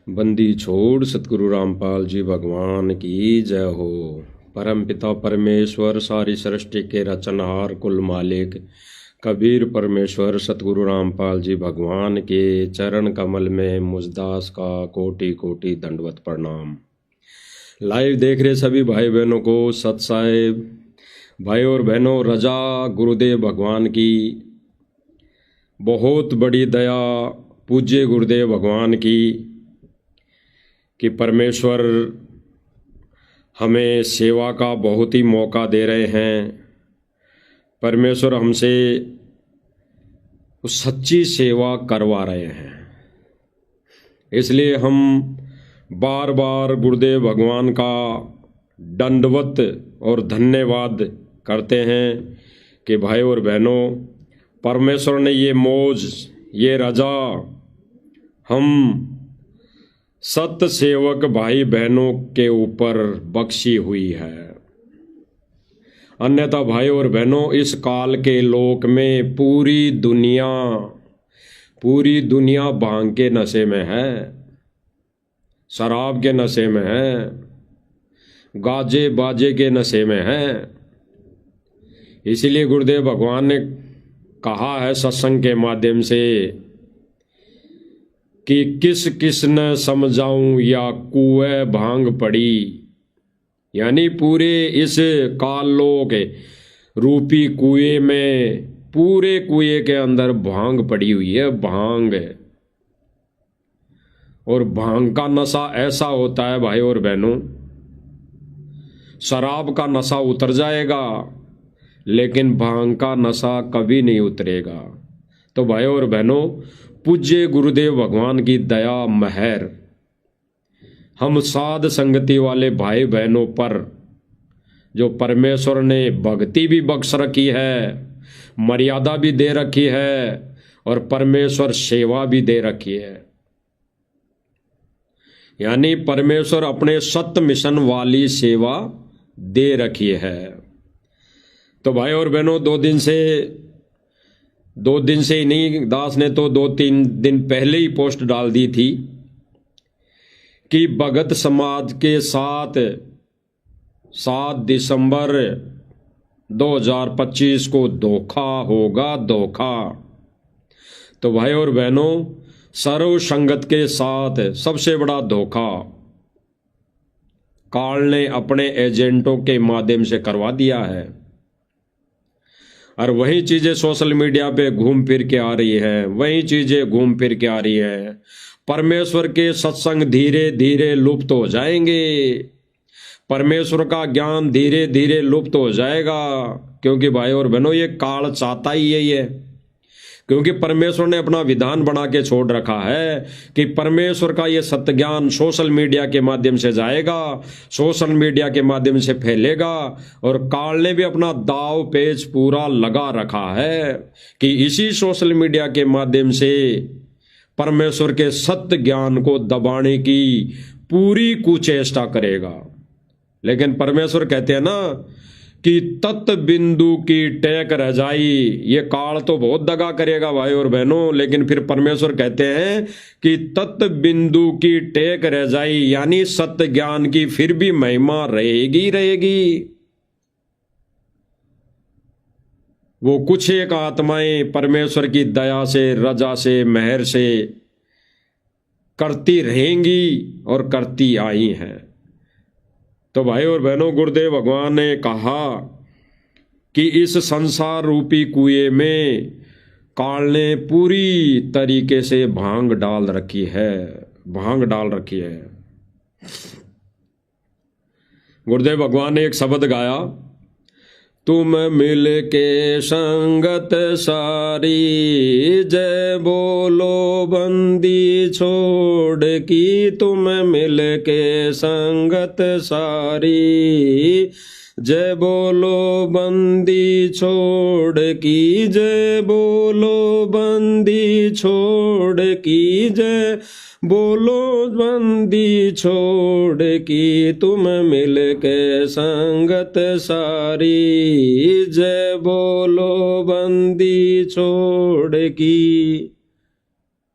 बंदी छोड़ सतगुरु रामपाल जी भगवान की जय हो। परम पिता परमेश्वर सारी सृष्टि के रचनहार कुल मालिक कबीर परमेश्वर सतगुरु रामपाल जी भगवान के चरण कमल में मुजदास का कोटि कोटि दंडवत प्रणाम। लाइव देख रहे सभी भाई बहनों को सत साहेब, भाई और बहनों, रजा गुरुदेव भगवान की बहुत बड़ी दया, पूज्य गुरुदेव भगवान की कि परमेश्वर हमें सेवा का बहुत ही मौका दे रहे हैं। परमेश्वर हमसे सच्ची सेवा करवा रहे हैं, इसलिए हम बार बार गुरुदेव भगवान का दंडवत और धन्यवाद करते हैं कि भाई और बहनों, परमेश्वर ने ये मौज, ये रजा हम सत्य सेवक भाई बहनों के ऊपर बख्शी हुई है। अन्यथा भाई और बहनों, इस काल के लोक में पूरी दुनिया भांग के नशे में है, शराब के नशे में है, गाजे बाजे के नशे में है। इसीलिए गुरुदेव भगवान ने कहा है सत्संग के माध्यम से कि किस किस न समझाऊं या कुएं भांग पड़ी, यानी पूरे इस कालोक रूपी कुएं में, पूरे कुएं के अंदर भांग पड़ी हुई है, भांग। और भांग का नशा ऐसा होता है भाई और बहनों, शराब का नशा उतर जाएगा लेकिन भांग का नशा कभी नहीं उतरेगा। तो भाई और बहनों, पूज्य गुरुदेव भगवान की दया महर हम साध संगति वाले भाई बहनों पर, जो परमेश्वर ने भक्ति भी बख्श रखी है, मर्यादा भी दे रखी है और परमेश्वर सेवा भी दे रखी है, यानी परमेश्वर अपने सत्य मिशन वाली सेवा दे रखी है। तो भाई और बहनों, दो दिन से ही नहीं, दास ने तो 2-3 दिन पहले ही पोस्ट डाल दी थी कि भगत समाज के साथ 7 दिसंबर 2025 को धोखा होगा, धोखा। तो भाई और बहनों, सर्व संगत के साथ सबसे बड़ा धोखा काल ने अपने एजेंटों के माध्यम से करवा दिया है, और वही चीजें सोशल मीडिया पे घूम फिर के आ रही है, वही चीजें घूम फिर के आ रही है। परमेश्वर के सत्संग धीरे धीरे लुप्त हो जाएंगे, परमेश्वर का ज्ञान धीरे धीरे लुप्त हो जाएगा, क्योंकि भाई और बहनों, ये काल चाहता ही यही है। क्योंकि परमेश्वर ने अपना विधान बना के छोड़ रखा है कि परमेश्वर का ये सत्य ज्ञान सोशल मीडिया के माध्यम से जाएगा, सोशल मीडिया के माध्यम से फैलेगा, और काल ने भी अपना दाव पेच पूरा लगा रखा है कि इसी सोशल मीडिया के माध्यम से परमेश्वर के सत्य ज्ञान को दबाने की पूरी कुचेष्टा करेगा। लेकिन परमेश्वर कहते हैं ना कि तत् बिंदु की टेक रह जाई। ये काल तो बहुत दगा करेगा भाई और बहनों, लेकिन फिर परमेश्वर कहते हैं कि तत् बिंदु की टेक रह जाई, यानी सत्य ज्ञान की फिर भी महिमा रहेगी। वो कुछ एक आत्माएं परमेश्वर की दया से, रजा से, मेहर से करती रहेंगी और करती आई हैं। तो भाई और बहनों, गुरुदेव भगवान ने कहा कि इस संसार रूपी कुएं में काल ने पूरी तरीके से भांग डाल रखी है, भांग डाल रखी है। गुरुदेव भगवान ने एक शब्द गाया, तुम मिल के संगत सारी, जय बोलो बंदी छोड़ की। तुम मिल के संगत सारी, जय बोलो बंदी छोड़ की, जय बोलो बंदी छोड़ की, जय बोलो बंदी छोड़ की। तुम मिल के संगत सारी, जय बोलो बंदी छोड़ की।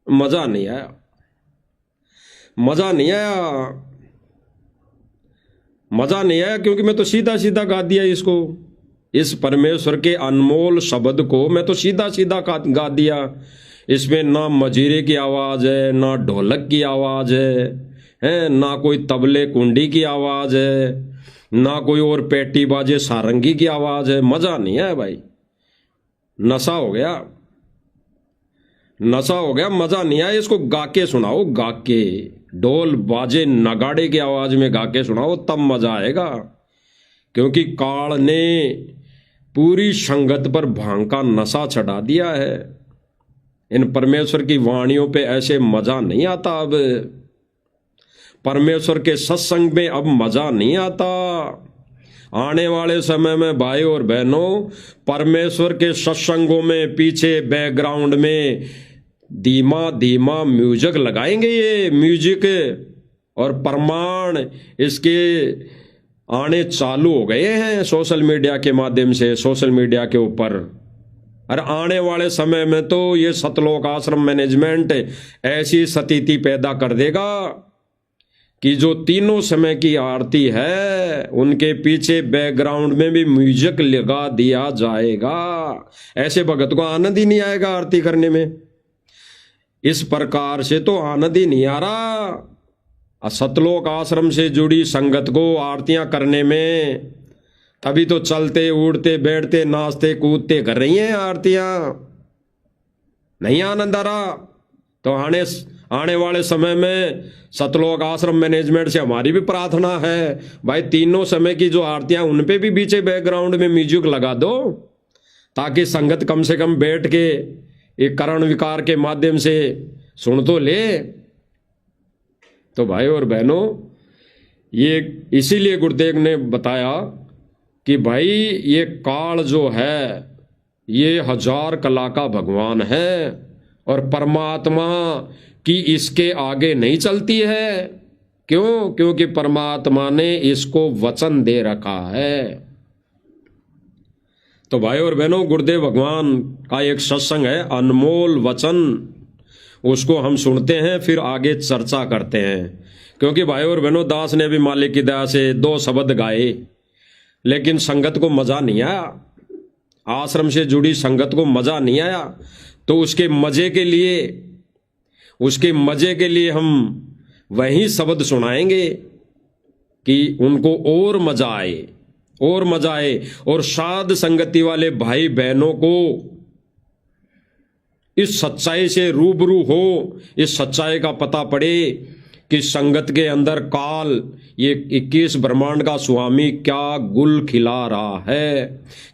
मजा नहीं आया, मजा नहीं आया, मजा नहीं आया, क्योंकि मैं तो सीधा सीधा गा दिया इसको, इस परमेश्वर के अनमोल शब्द को मैं तो सीधा सीधा गा दिया। इसमें ना मजीरे की आवाज है, ना ढोलक की आवाज है, ना कोई तबले कुंडी की आवाज है, ना कोई और पेटी बाजे सारंगी की आवाज है। मजा नहीं है भाई, नशा हो गया, नशा हो गया, मजा नहीं आया। इसको गा के सुनाओ, गा के, ढोल बाजे नगाड़े की आवाज में गा के सुनाओ, तब मजा आएगा। क्योंकि काल ने पूरी संगत पर भांग का नशा चढ़ा दिया है। इन परमेश्वर की वाणियों पे ऐसे मजा नहीं आता। अब परमेश्वर के सत्संग में अब मजा नहीं आता। आने वाले समय में भाई और बहनों, परमेश्वर के सत्संगों में पीछे बैकग्राउंड में धीमा धीमा म्यूजिक लगाएंगे। ये म्यूजिक और प्रमाण इसके आने चालू हो गए हैं सोशल मीडिया के माध्यम से, सोशल मीडिया के ऊपर। और आने वाले समय में तो ये सतलोक आश्रम मैनेजमेंट ऐसी स्थिति पैदा कर देगा कि जो तीनों समय की आरती है उनके पीछे बैकग्राउंड में भी म्यूजिक लगा दिया जाएगा। ऐसे भगत को आनंद ही नहीं आएगा आरती करने में। इस प्रकार से तो आनंद ही नहीं आ रहा सतलोक आश्रम से जुड़ी संगत को आरतियां करने में। तभी तो चलते उड़ते बैठते नाचते कूदते कर रही हैं आरतियां, नहीं आनंद आ रहा। तो आने वाले समय में सतलोक आश्रम मैनेजमेंट से हमारी भी प्रार्थना है, भाई तीनों समय की जो आरतियां उन पे भी पीछे बैकग्राउंड में म्यूजिक लगा दो, ताकि संगत कम से कम बैठ के एक करण विकार के माध्यम से सुन तो ले। तो भाई और बहनों, ये इसीलिए गुरुदेव ने बताया कि भाई ये काल जो है ये 1000 कला का भगवान है और परमात्मा की इसके आगे नहीं चलती है। क्यों? क्योंकि परमात्मा ने इसको वचन दे रखा है। तो भाई और बहनों, गुरुदेव भगवान का एक सत्संग है अनमोल वचन, उसको हम सुनते हैं फिर आगे चर्चा करते हैं। क्योंकि भाई और बहनों, दास ने भी मालिक की दया से 2 शब्द गाए, लेकिन संगत को मजा नहीं आया, आश्रम से जुड़ी संगत को मजा नहीं आया। तो उसके मजे के लिए हम वही शब्द सुनाएंगे कि उनको और मजा आए, और मजा आए, और साध संगति वाले भाई बहनों को इस सच्चाई से रूबरू हो, इस सच्चाई का पता पड़े कि संगत के अंदर काल ये 21 ब्रह्मांड का स्वामी क्या गुल खिला रहा है,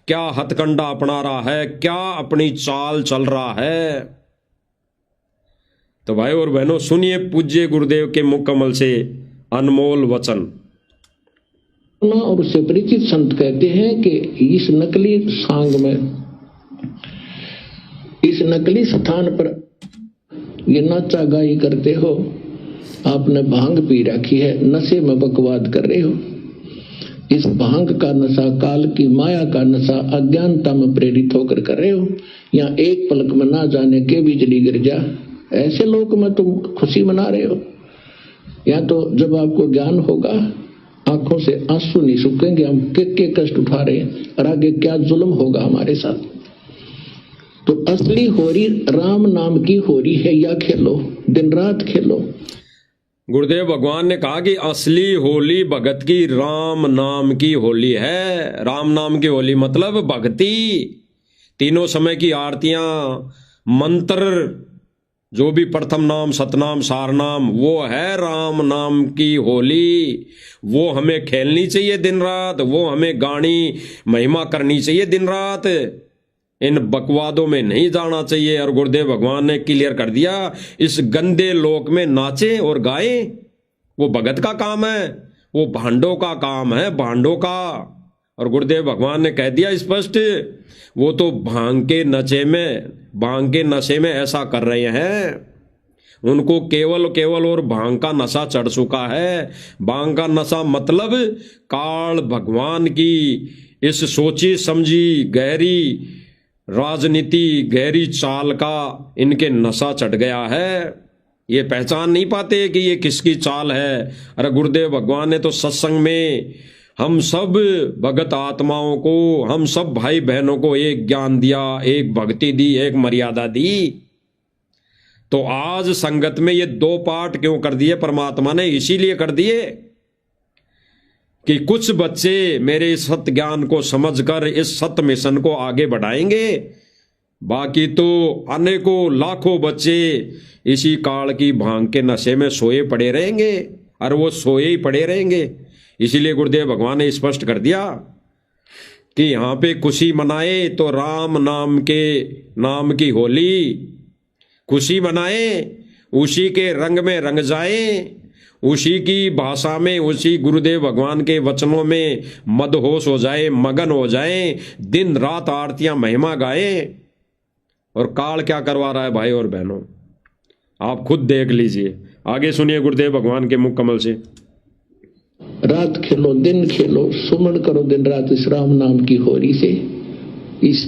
क्या हथकंडा अपना रहा है, क्या अपनी चाल चल रहा है। तो भाई और बहनों, सुनिए पूज्य गुरुदेव के मुख कमल से अनमोल वचन। और उससे परिचित संत कहते हैं कि इस नकली सांग में, इस नकली स्थान पर ये नाचा गाई करते हो, आपने भांग पी रखी है, नशे में बकवाद कर रहे हो। इस भांग का नशा, काल की माया का नशा अज्ञानता में प्रेरित होकर कर रहे हो। यहाँ एक पलक में ना जाने के बिजली गिर जा, ऐसे लोग में तुम खुशी मना रहे हो। या तो जब आपको ज्ञान होगा, आंखों से आंसू नहीं सूखेंगे, हम के कष्ट उठा रहे हैं और आगे क्या जुल्म होगा हमारे साथ। तो असली होरी राम नाम की होरी है, या खेलो, दिन रात खेलो। गुरुदेव भगवान ने कहा कि असली होली भगत की राम नाम की होली है। राम नाम की होली मतलब भक्ति, तीनों समय की आरतियां, मंत्र, जो भी प्रथम नाम, सतनाम, सारनाम, वो है राम नाम की होली। वो हमें खेलनी चाहिए दिन रात, वो हमें गानी महिमा करनी चाहिए दिन रात, इन बकवादों में नहीं जाना चाहिए। और गुरुदेव भगवान ने क्लियर कर दिया, इस गंदे लोक में नाचे और गाए वो भगत का काम है, वो भांडों का काम है, भांडों का। और गुरुदेव भगवान ने कह दिया स्पष्ट, वो तो भांग के नशे में ऐसा कर रहे हैं, उनको केवल और भांग का नशा चढ़ चुका है। भांग का नशा मतलब काल भगवान की इस सोची समझी गहरी राजनीति, गहरी चाल का इनके नशा चढ़ गया है। ये पहचान नहीं पाते कि ये किसकी चाल है। अरे गुरुदेव भगवान ने तो सत्संग में हम सब भगत आत्माओं को, हम सब भाई बहनों को एक ज्ञान दिया, एक भक्ति दी, एक मर्यादा दी। तो आज संगत में ये 2 पाठ क्यों कर दिए परमात्मा ने? इसीलिए कर दिए कि कुछ बच्चे मेरे इस सत्य ज्ञान को समझकर इस सत्य मिशन को आगे बढ़ाएंगे, बाकी तो अनेकों लाखों बच्चे इसी काल की भांग के नशे में सोए पड़े रहेंगे, और वो सोए ही पड़े रहेंगे। इसीलिए गुरुदेव भगवान ने स्पष्ट कर दिया कि यहाँ पे खुशी मनाए तो राम नाम की होली, खुशी मनाए, उसी के रंग में रंग जाए, उसी की भाषा में, उसी गुरुदेव भगवान के वचनों में मदहोश हो जाए, मगन हो जाए, दिन रात आरतियां महिमा गाए। और काल क्या करवा रहा है भाई और बहनों, आप खुद देख लीजिए। आगे सुनिए गुरुदेव भगवान के मुख कमल से। रात खेलो दिन खेलो, सुमन करो दिन रात इस राम नाम की होरी से, इस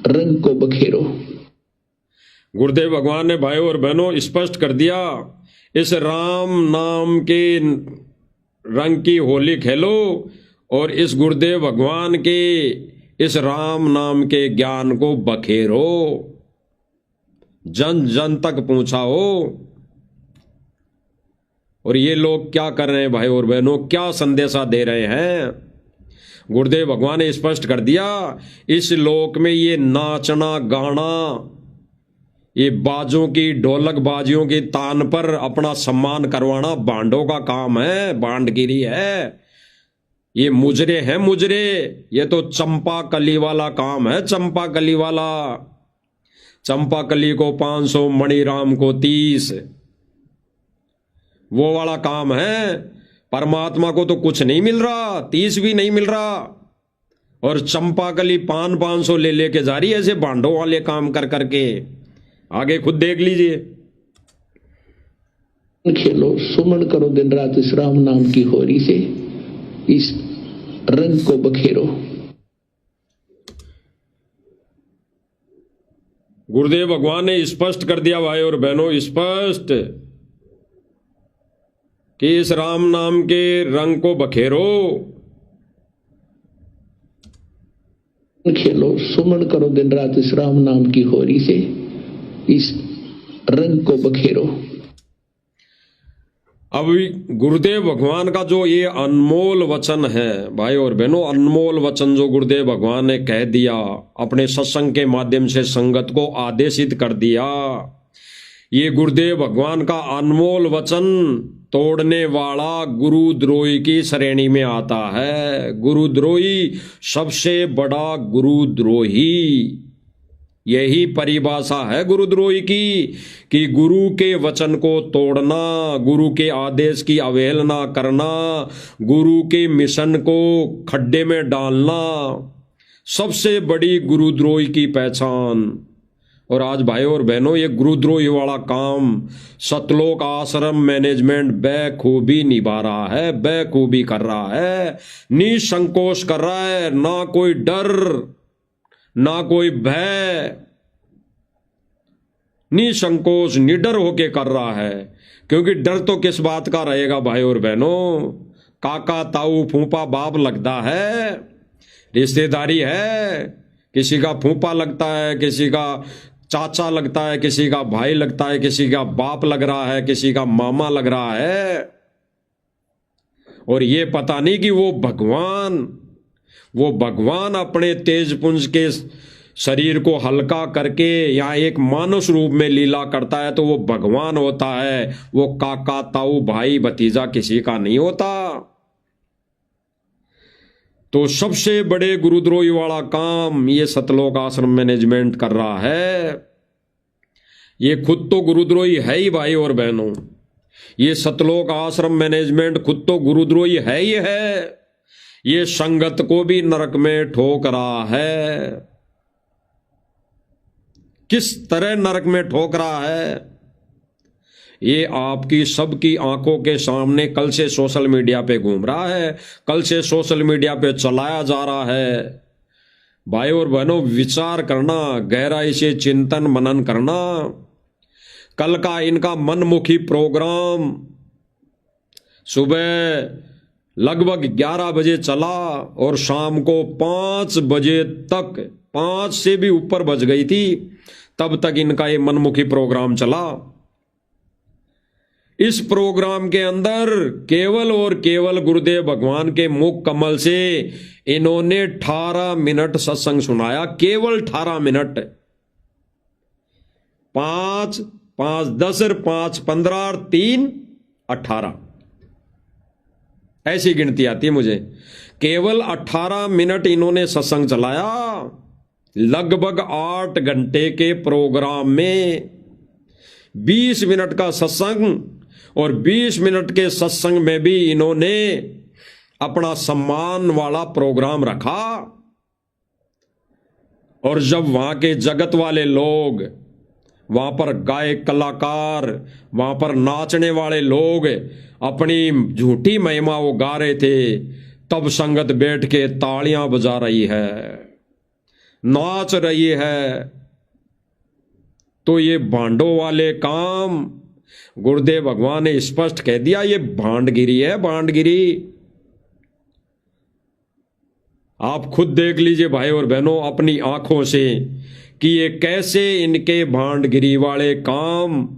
रंग को बखेरो। गुरुदेव भगवान ने भाई और बहनों स्पष्ट कर दिया, इस राम नाम के रंग की होली खेलो और इस गुरुदेव भगवान के इस राम नाम के ज्ञान को बखेरो, जन जन तक पहुंचाओ। और ये लोग क्या कर रहे हैं भाई और बहनों, क्या संदेशा दे रहे हैं? गुरुदेव भगवान ने स्पष्ट कर दिया, इस लोक में ये नाचना गाना, ये बाजों की, ढोलक बाजियों की तान पर अपना सम्मान करवाना बांडों का काम है, बांडगिरी है। ये मुजरे हैं मुजरे, ये तो चंपा कली वाला काम है, चंपा कली वाला। चंपा कली को 500, मणिराम को 30, वो वाला काम है। परमात्मा को तो कुछ नहीं मिल रहा, 30 भी नहीं मिल रहा, और चंपा कली 500 ले लेके जा रही है ऐसे बांडों वाले काम कर करके। आगे खुद देख लीजिए। खेलो सुमन करो दिन रात इस राम नाम की होरी से, इस रंग को बखेरो। गुरुदेव भगवान ने स्पष्ट कर दिया भाई और बहनों, स्पष्ट कि इस राम नाम के रंग को बखेरो। खेलो सुमन करो दिन रात इस राम नाम की होरी से, इस रंग को बखेरो। अब गुरुदेव भगवान का जो ये अनमोल वचन है भाई और बहनों, अनमोल वचन जो गुरुदेव भगवान ने कह दिया, अपने सत्संग के माध्यम से संगत को आदेशित कर दिया, ये गुरुदेव भगवान का अनमोल वचन तोड़ने वाला गुरुद्रोही की श्रेणी में आता है। गुरुद्रोही, सबसे बड़ा गुरुद्रोही, यही परिभाषा है गुरुद्रोही की, कि गुरु के वचन को तोड़ना, गुरु के आदेश की अवहेलना करना, गुरु के मिशन को खड्डे में डालना, सबसे बड़ी गुरुद्रोही की पहचान। और आज भाई और बहनों, ये गुरुद्रोही वाला काम सतलोक आश्रम मैनेजमेंट बखूबी निभा रहा है, बखूबी कर रहा है, निसंकोच कर रहा है, ना कोई डर ना कोई भय, निसंकोच निडर होके कर रहा है। क्योंकि डर तो किस बात का रहेगा भाई और बहनों, काका ताऊ फूफा बाप लगता है, रिश्तेदारी है, किसी का फूफा लगता है, किसी का चाचा लगता है, किसी का भाई लगता है, किसी का बाप लग रहा है, किसी का मामा लग रहा है। और ये पता नहीं कि वो भगवान अपने तेजपुंज के शरीर को हल्का करके या एक मानुष रूप में लीला करता है तो वो भगवान होता है, वो काका ताऊ भाई भतीजा किसी का नहीं होता। तो सबसे बड़े गुरुद्रोही वाला काम ये सतलोक आश्रम मैनेजमेंट कर रहा है। ये खुद तो गुरुद्रोही है ही भाई और बहनों, ये सतलोक आश्रम मैनेजमेंट खुद तो गुरुद्रोही है ही है। ये संगत को भी नरक में ठोक रहा है। किस तरह नरक में ठोक रहा है, ये आपकी सबकी आंखों के सामने कल से सोशल मीडिया पे घूम रहा है, कल से सोशल मीडिया पे चलाया जा रहा है। भाई और बहनों, विचार करना, गहराई से चिंतन मनन करना। कल का इनका मनमुखी प्रोग्राम सुबह लगभग 11 बजे चला और शाम को 5 बजे तक, 5 से भी ऊपर बज गई थी, तब तक इनका ये मनमुखी प्रोग्राम चला। इस प्रोग्राम के अंदर केवल और केवल गुरुदेव भगवान के मुख कमल से इन्होंने 18 मिनट सत्संग सुनाया, केवल 18 मिनट। 5, 5, 10, 5, 15 और 3, 18, ऐसी गिनती आती है मुझे। केवल 18 मिनट इन्होंने सत्संग चलाया। लगभग 8 घंटे के प्रोग्राम में 20 मिनट का सत्संग, और 20 मिनट के सत्संग में भी इन्होंने अपना सम्मान वाला प्रोग्राम रखा। और जब वहां के जगत वाले लोग, वहां पर गायक कलाकार, वहां पर नाचने वाले लोग अपनी झूठी महिमा वो गा रहे थे, तब संगत बैठ के तालियां बजा रही है, नाच रही है। तो ये भांडों वाले काम गुरुदेव भगवान ने स्पष्ट कह दिया, ये भांडगिरी है, भांडगिरी। आप खुद देख लीजिए भाई और बहनों अपनी आंखों से कि ये कैसे इनके भांडगिरी वाले काम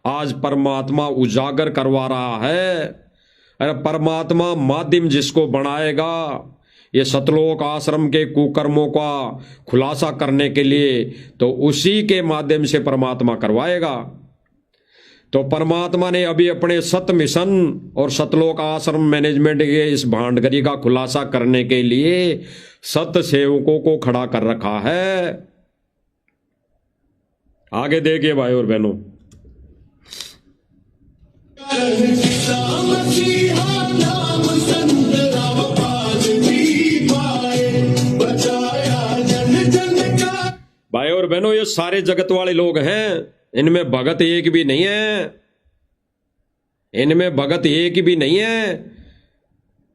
आज परमात्मा उजागर करवा रहा है। अरे परमात्मा माध्यम जिसको बनाएगा, ये सतलोक आश्रम के कुकर्मों का खुलासा करने के लिए, तो उसी के माध्यम से परमात्मा करवाएगा। तो परमात्मा ने अभी अपने सत मिशन और सतलोक आश्रम मैनेजमेंट के इस भांडगिरी का खुलासा करने के लिए सत सेवकों को खड़ा कर रखा है। आगे देखिए भाई और बहनों, भाई और बहनों, ये सारे जगत वाले लोग हैं, इनमें भगत एक भी नहीं है, इनमें भगत एक भी नहीं है,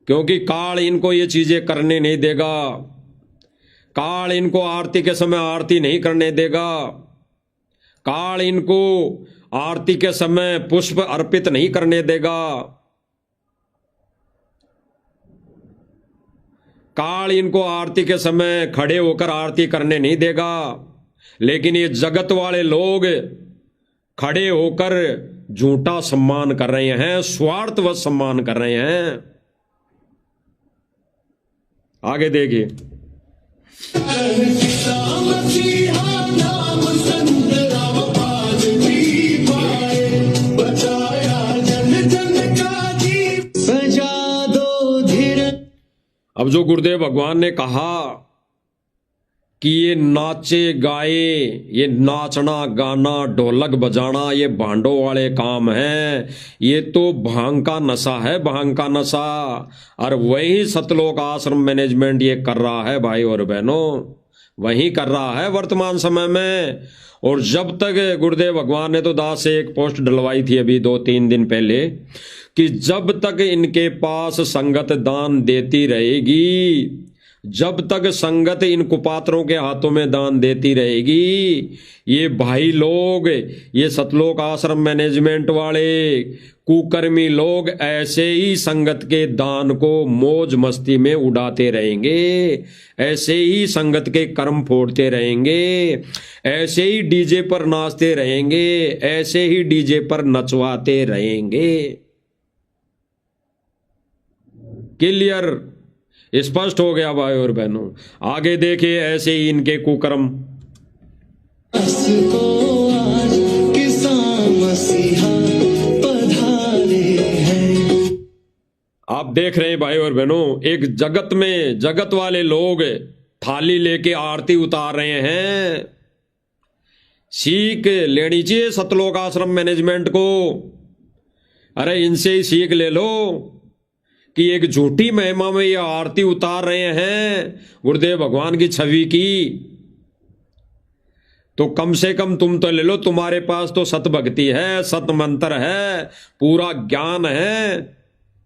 क्योंकि काल इनको ये चीजें करने नहीं देगा। काल इनको आरती के समय आरती नहीं करने देगा। काल इनको आरती के समय पुष्प अर्पित नहीं करने देगा। काल इनको आरती के समय खड़े होकर आरती करने नहीं देगा। लेकिन ये जगत वाले लोग खड़े होकर झूठा सम्मान कर रहे हैं, स्वार्थवश सम्मान कर रहे हैं। आगे देखिए, अब जो गुरुदेव भगवान ने कहा कि ये नाचे गाए, ये नाचना गाना ढोलक बजाना ये भांडों वाले काम हैं, ये तो भांग का नशा है, भांग का नशा। और वही सतलोक आश्रम मैनेजमेंट ये कर रहा है भाई और बहनों, वही कर रहा है वर्तमान समय में। और जब तक गुरुदेव भगवान ने तो दास से एक पोस्ट डलवाई थी अभी 2-3 दिन पहले कि जब तक इनके पास संगत दान देती रहेगी, जब तक संगत इन कुपात्रों के हाथों में दान देती रहेगी, ये भाई लोग, ये सतलोक आश्रम मैनेजमेंट वाले कुकर्मी लोग ऐसे ही संगत के दान को मौज मस्ती में उड़ाते रहेंगे, ऐसे ही संगत के कर्म फोड़ते रहेंगे, ऐसे ही डीजे पर नाचते रहेंगे, ऐसे ही डीजे पर नचवाते रहेंगे। क्लियर, स्पष्ट हो गया भाई और बहनों। आगे देखिए ऐसे ही इनके कुकर्म। आप देख रहे हैं भाई और बहनों, एक जगत में जगत वाले लोग थाली लेके आरती उतार रहे हैं। सीख लेनी चाहिए सतलोक आश्रम मैनेजमेंट को। अरे इनसे ही सीख ले लो कि एक झूठी महिमा में ये आरती उतार रहे हैं गुरुदेव भगवान की छवि की, तो कम से कम तुम तो ले लो, तुम्हारे पास तो सत भक्ति है, सत मंत्र है, पूरा ज्ञान है,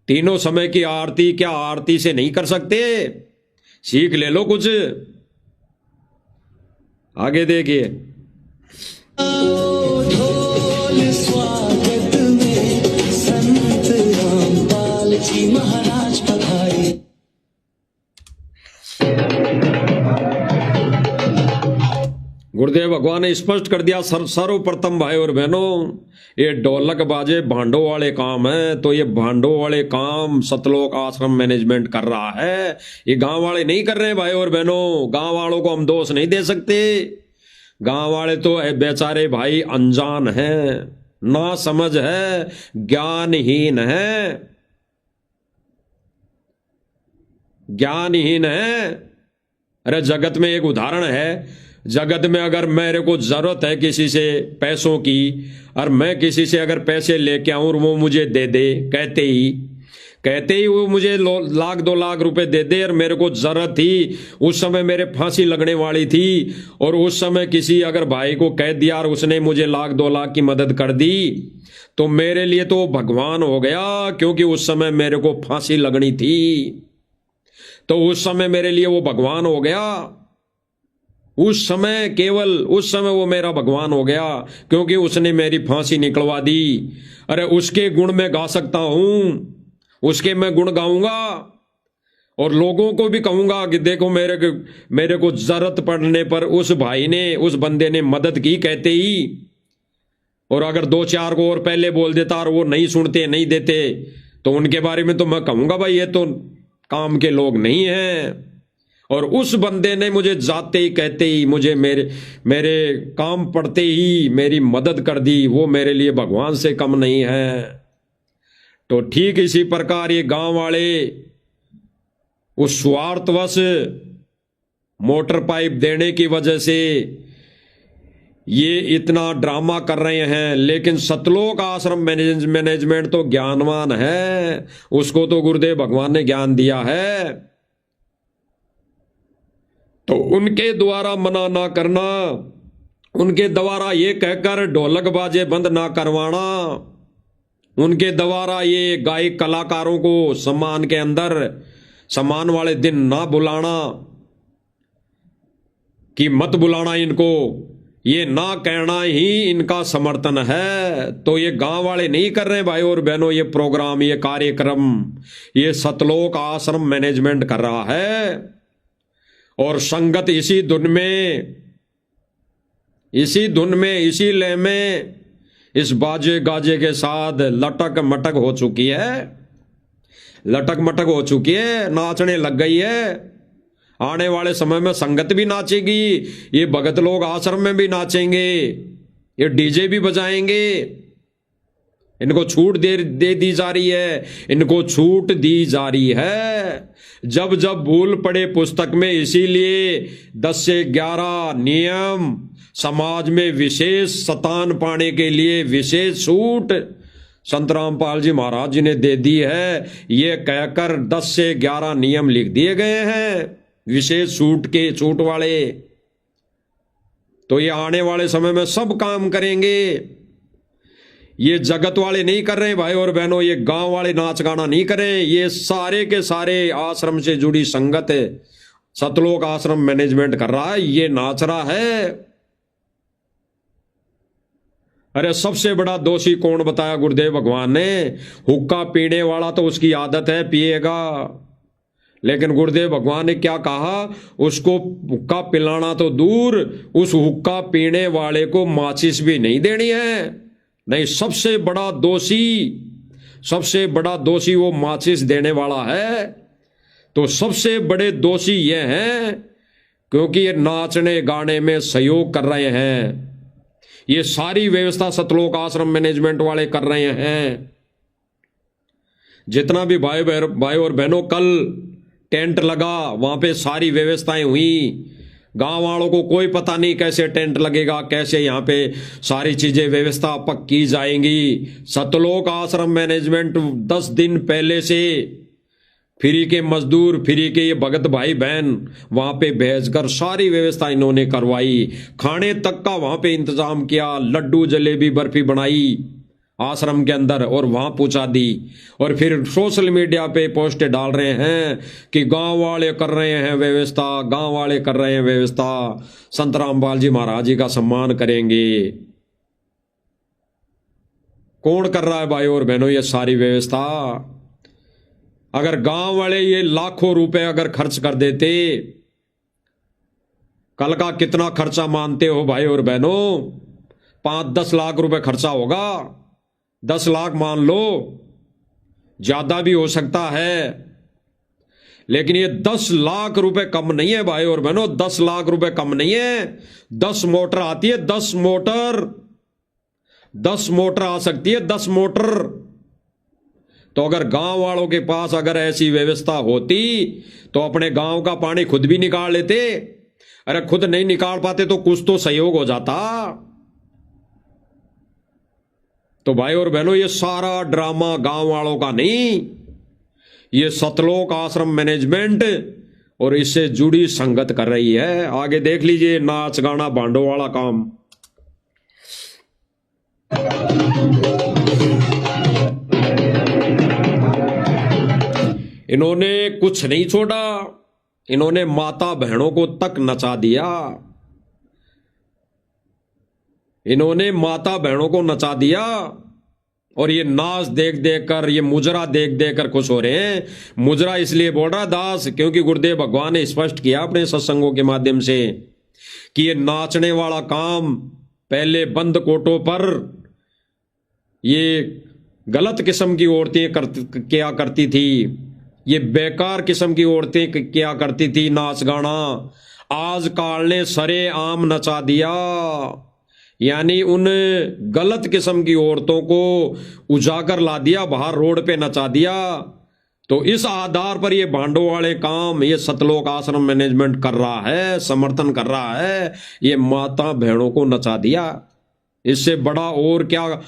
तीनों समय की आरती क्या आरती से नहीं कर सकते? सीख ले लो कुछ। आगे देखिए, गुरुदेव भगवान ने स्पष्ट कर दिया, सर्वप्रथम भाई और बहनों, ये ढोलक बाजे भांडों वाले काम है, तो ये भांडों वाले काम सतलोक आश्रम मैनेजमेंट कर रहा है, ये गांव वाले नहीं कर रहे हैं भाई और बहनों। गांव वालों को हम दोष नहीं दे सकते, गांव वाले तो बेचारे भाई अनजान हैं, ना समझ है, ज्ञानहीन है, ज्ञानहीन है। अरे जगत में एक उदाहरण है, जगत में अगर मेरे को जरूरत है किसी से पैसों की, और मैं किसी से अगर पैसे लेके आऊं और वो मुझे दे दे, कहते ही वो मुझे लाख 2 लाख रुपए दे दे, और मेरे को जरूरत थी, उस समय मेरे फांसी लगने वाली थी, और उस समय किसी अगर भाई को कह दिया और उसने मुझे लाख 2 लाख की मदद कर दी, तो मेरे लिए तो भगवान हो गया, क्योंकि उस समय मेरे को फांसी लगनी थी, तो उस समय मेरे लिए वो भगवान हो गया। उस समय, केवल उस समय वो मेरा भगवान हो गया, क्योंकि उसने मेरी फांसी निकलवा दी। अरे उसके गुण मैं गा सकता हूं, उसके मैं गुण गाऊंगा, और लोगों को भी कहूंगा कि देखो मेरे को जरूरत पड़ने पर उस भाई ने, उस बंदे ने मदद की कहते ही। और अगर 2-4 को और पहले बोल देता और वो नहीं सुनते, नहीं देते, तो उनके बारे में तो मैं कहूंगा भाई ये तो काम के लोग नहीं हैं। और उस बंदे ने मुझे जाते ही कहते ही, मुझे मेरे काम पड़ते ही मेरी मदद कर दी, वो मेरे लिए भगवान से कम नहीं है। तो ठीक इसी प्रकार ये गांव वाले उस स्वार्थवश मोटर पाइप देने की वजह से ये इतना ड्रामा कर रहे हैं, लेकिन सतलोक आश्रम मैनेजमेंट तो ज्ञानवान है, उसको तो गुरुदेव भगवान ने ज्ञान दिया है। तो उनके द्वारा मना ना करना, उनके द्वारा ये कहकर ढोलक बाजे बंद ना करवाना, उनके द्वारा ये गायक कलाकारों को सम्मान के अंदर, सम्मान वाले दिन ना बुलाना, कि मत बुलाना इनको, ये ना कहना ही इनका समर्थन है। तो ये गांव वाले नहीं कर रहे भाई और बहनों, ये प्रोग्राम, ये कार्यक्रम, ये सतलोक आश्रम मैनेजमेंट कर रहा है। और संगत इसी धुन में, इसी लय में, इस बाजे गाजे के साथ लटक मटक हो चुकी है, लटक मटक हो चुकी है, नाचने लग गई है। आने वाले समय में संगत भी नाचेगी, ये भगत लोग आश्रम में भी नाचेंगे, ये डीजे भी बजाएंगे। इनको छूट दे दी जा रही है, इनको छूट दी जा रही है। जब जब भूल पड़े पुस्तक में, इसीलिए 10 से 11 नियम समाज में विशेष स्थान पाने के लिए विशेष छूट संत रामपाल जी महाराज जी ने दे दी है। ये कहकर 10 से 11 नियम लिख दिए गए हैं विशेष छूट वाले। तो ये आने वाले समय में सब काम करेंगे। ये जगत वाले नहीं कर रहे भाई और बहनों, ये गांव वाले नाच गाना नहीं कर रहे, ये सारे के सारे आश्रम से जुड़ी संगत है, सतलोक आश्रम मैनेजमेंट कर रहा है, ये नाच रहा है। अरे सबसे बड़ा दोषी कौन बताया गुरुदेव भगवान ने? हुक्का पीने वाला तो उसकी आदत है, पिएगा, लेकिन गुरुदेव भगवान ने क्या कहा? उसको हुक्का पिलाना तो दूर, उस हुक्का पीने वाले को माचिस भी नहीं देनी है। नहीं, सबसे बड़ा दोषी वो माचिस देने वाला है। तो सबसे बड़े दोषी ये हैं क्योंकि ये नाचने गाने में सहयोग कर रहे हैं। ये सारी व्यवस्था सतलोक आश्रम मैनेजमेंट वाले कर रहे हैं। जितना भी भाई और बहनों कल टेंट लगा, वहां पे सारी व्यवस्थाएं हुई। गांव वालों को कोई पता नहीं कैसे टेंट लगेगा, कैसे यहाँ पे सारी चीजें व्यवस्था पक्की जाएंगी। सतलोक आश्रम मैनेजमेंट 10 दिन पहले से फ्री के मजदूर, फ्री के ये भगत भाई बहन वहां पे भेजकर सारी व्यवस्था इन्होंने करवाई। खाने तक का वहां पे इंतजाम किया, लड्डू जलेबी बर्फी बनाई आश्रम के अंदर और वहां पहुंचा दी। और फिर सोशल मीडिया पे पोस्ट डाल रहे हैं कि गांव वाले कर रहे हैं व्यवस्था, गांव वाले कर रहे हैं व्यवस्था, संत रामपाल जी महाराज जी का सम्मान करेंगे। कौन कर रहा है भाई और बहनों ये सारी व्यवस्था? अगर गांव वाले ये लाखों रुपए अगर खर्च कर देते कल का कितना खर्चा मानते हो भाई और बहनों? 5-10 लाख रुपए खर्चा होगा, 10 लाख मान लो, ज्यादा भी हो सकता है, लेकिन ये 10 लाख रुपए कम नहीं है भाई और बहनों, 10 लाख रुपए कम नहीं है। 10 मोटर आती है, 10 मोटर आ सकती है, 10 मोटर। तो अगर गांव वालों के पास अगर ऐसी व्यवस्था होती तो अपने गांव का पानी खुद भी निकाल लेते। अरे खुद नहीं निकाल पाते तो कुछ तो सहयोग हो जाता। तो भाई और बहनों, ये सारा ड्रामा गांव वालों का नहीं, ये सतलोक आश्रम मैनेजमेंट और इससे जुड़ी संगत कर रही है। आगे देख लीजिए, नाच गाना भांडो वाला काम। इन्होंने कुछ नहीं छोड़ा, इन्होंने माता बहनों को तक नचा दिया। इन्होंने माता बहनों को नचा दिया और ये नाच देख देख कर, ये मुजरा देख देख कर खुश हो रहे हैं। मुजरा इसलिए बोल रहा दास क्योंकि गुरुदेव भगवान ने स्पष्ट किया अपने सत्संगों के माध्यम से कि ये नाचने वाला काम पहले बंद कोटों पर ये गलत किस्म की औरतें क्या करती थी, ये बेकार किस्म की औरतें क्या करती थी नाच गाना। आज काल ने सरे आम नचा दिया, यानी उन गलत किस्म की औरतों को उजागर ला दिया, बाहर रोड पे नचा दिया। तो इस आधार पर ये भांडो वाले काम ये सतलोक आश्रम मैनेजमेंट कर रहा है, समर्थन कर रहा है। ये माता बहनों को नचा दिया। इससे बड़ा और क्या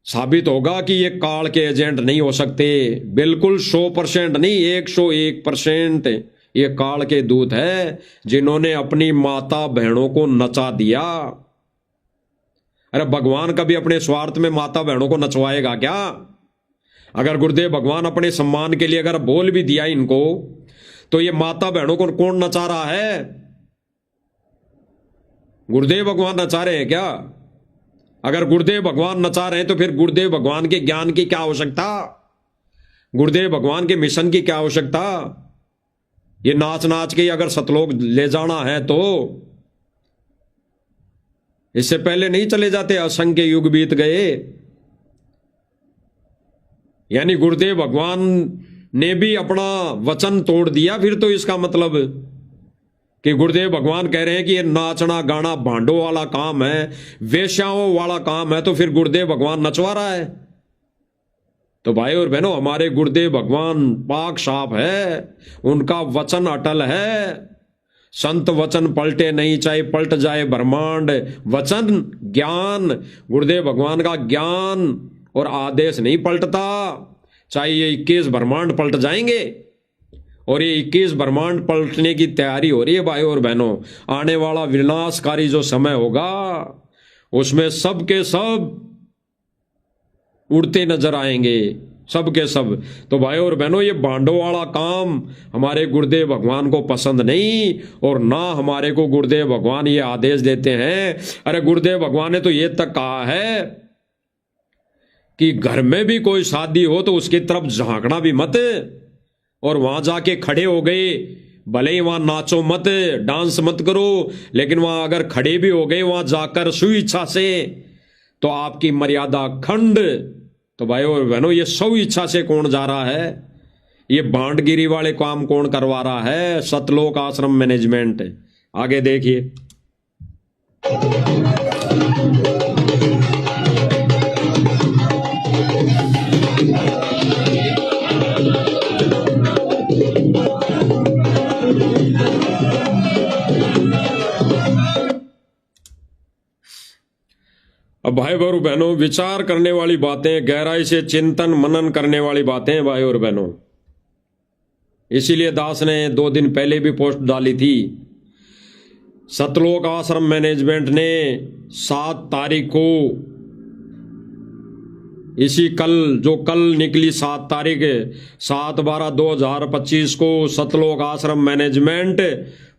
साबित होगा कि ये काल के एजेंट नहीं हो सकते। बिल्कुल 100% नहीं, 101% ये काल के दूत है जिन्होंने अपनी माता बहनों को नचा दिया। अरे भगवान कभी अपने स्वार्थ में माता बहनों को नचवाएगा क्या? अगर गुरुदेव भगवान अपने सम्मान के लिए अगर बोल भी दिया इनको, तो ये माता बहनों को कौन नचा रहा है? गुरुदेव भगवान नचा रहे हैं क्या? अगर गुरुदेव भगवान नचा रहे हैं तो फिर गुरुदेव भगवान के ज्ञान की क्या आवश्यकता, गुरुदेव भगवान के मिशन की क्या आवश्यकता? ये नाच नाच के अगर सतलोक ले जाना है तो इससे पहले नहीं चले जाते? असंख्य युग बीत गए। यानी गुरुदेव भगवान ने भी अपना वचन तोड़ दिया। फिर तो इसका मतलब कि गुरुदेव भगवान कह रहे हैं कि ये नाचना गाना भांडों वाला काम है, वेश्याओं वाला काम है, तो फिर गुरुदेव भगवान नचवा रहा है। तो भाई और बहनों, हमारे गुरुदेव भगवान पाक साफ है, उनका वचन अटल है। संत वचन पलटे नहीं, चाहे पलट जाए ब्रह्मांड। वचन ज्ञान, गुरुदेव भगवान का ज्ञान और आदेश नहीं पलटता, चाहे ये 21 ब्रह्मांड पलट जाएंगे। और ये 21 ब्रह्मांड पलटने की तैयारी हो रही है भाई और बहनों। आने वाला विनाशकारी जो समय होगा उसमें सब के सब उड़ते नजर आएंगे, सब के सब। तो भाई और बहनों, ये भांडों वाला काम हमारे गुरुदेव भगवान को पसंद नहीं, और ना हमारे को गुरुदेव भगवान ये आदेश देते हैं। अरे गुरुदेव भगवान ने तो ये तक कहा है कि घर में भी कोई शादी हो तो उसकी तरफ झांकना भी मत, और वहां जाके खड़े हो गए, भले ही वहां नाचो मत, डांस मत करो, लेकिन वहां अगर खड़े भी हो गए वहां जाकर स्वेच्छा से, तो आपकी मर्यादा खंड। तो भाई और बहनों, ये स्व इच्छा से कौन जा रहा है? ये भांडगिरी वाले काम कौन करवा रहा है? सतलोक आश्रम मैनेजमेंट। आगे देखिए। अब भाई और बहनों, विचार करने वाली बातें, गहराई से चिंतन मनन करने वाली बातें हैं भाई और बहनों। इसीलिए दास ने 2 दिन पहले भी पोस्ट डाली थी। सतलोक आश्रम मैनेजमेंट ने 7 तारीख को, इसी कल निकली 7 तारीख 7/12/2025 को सतलोक आश्रम मैनेजमेंट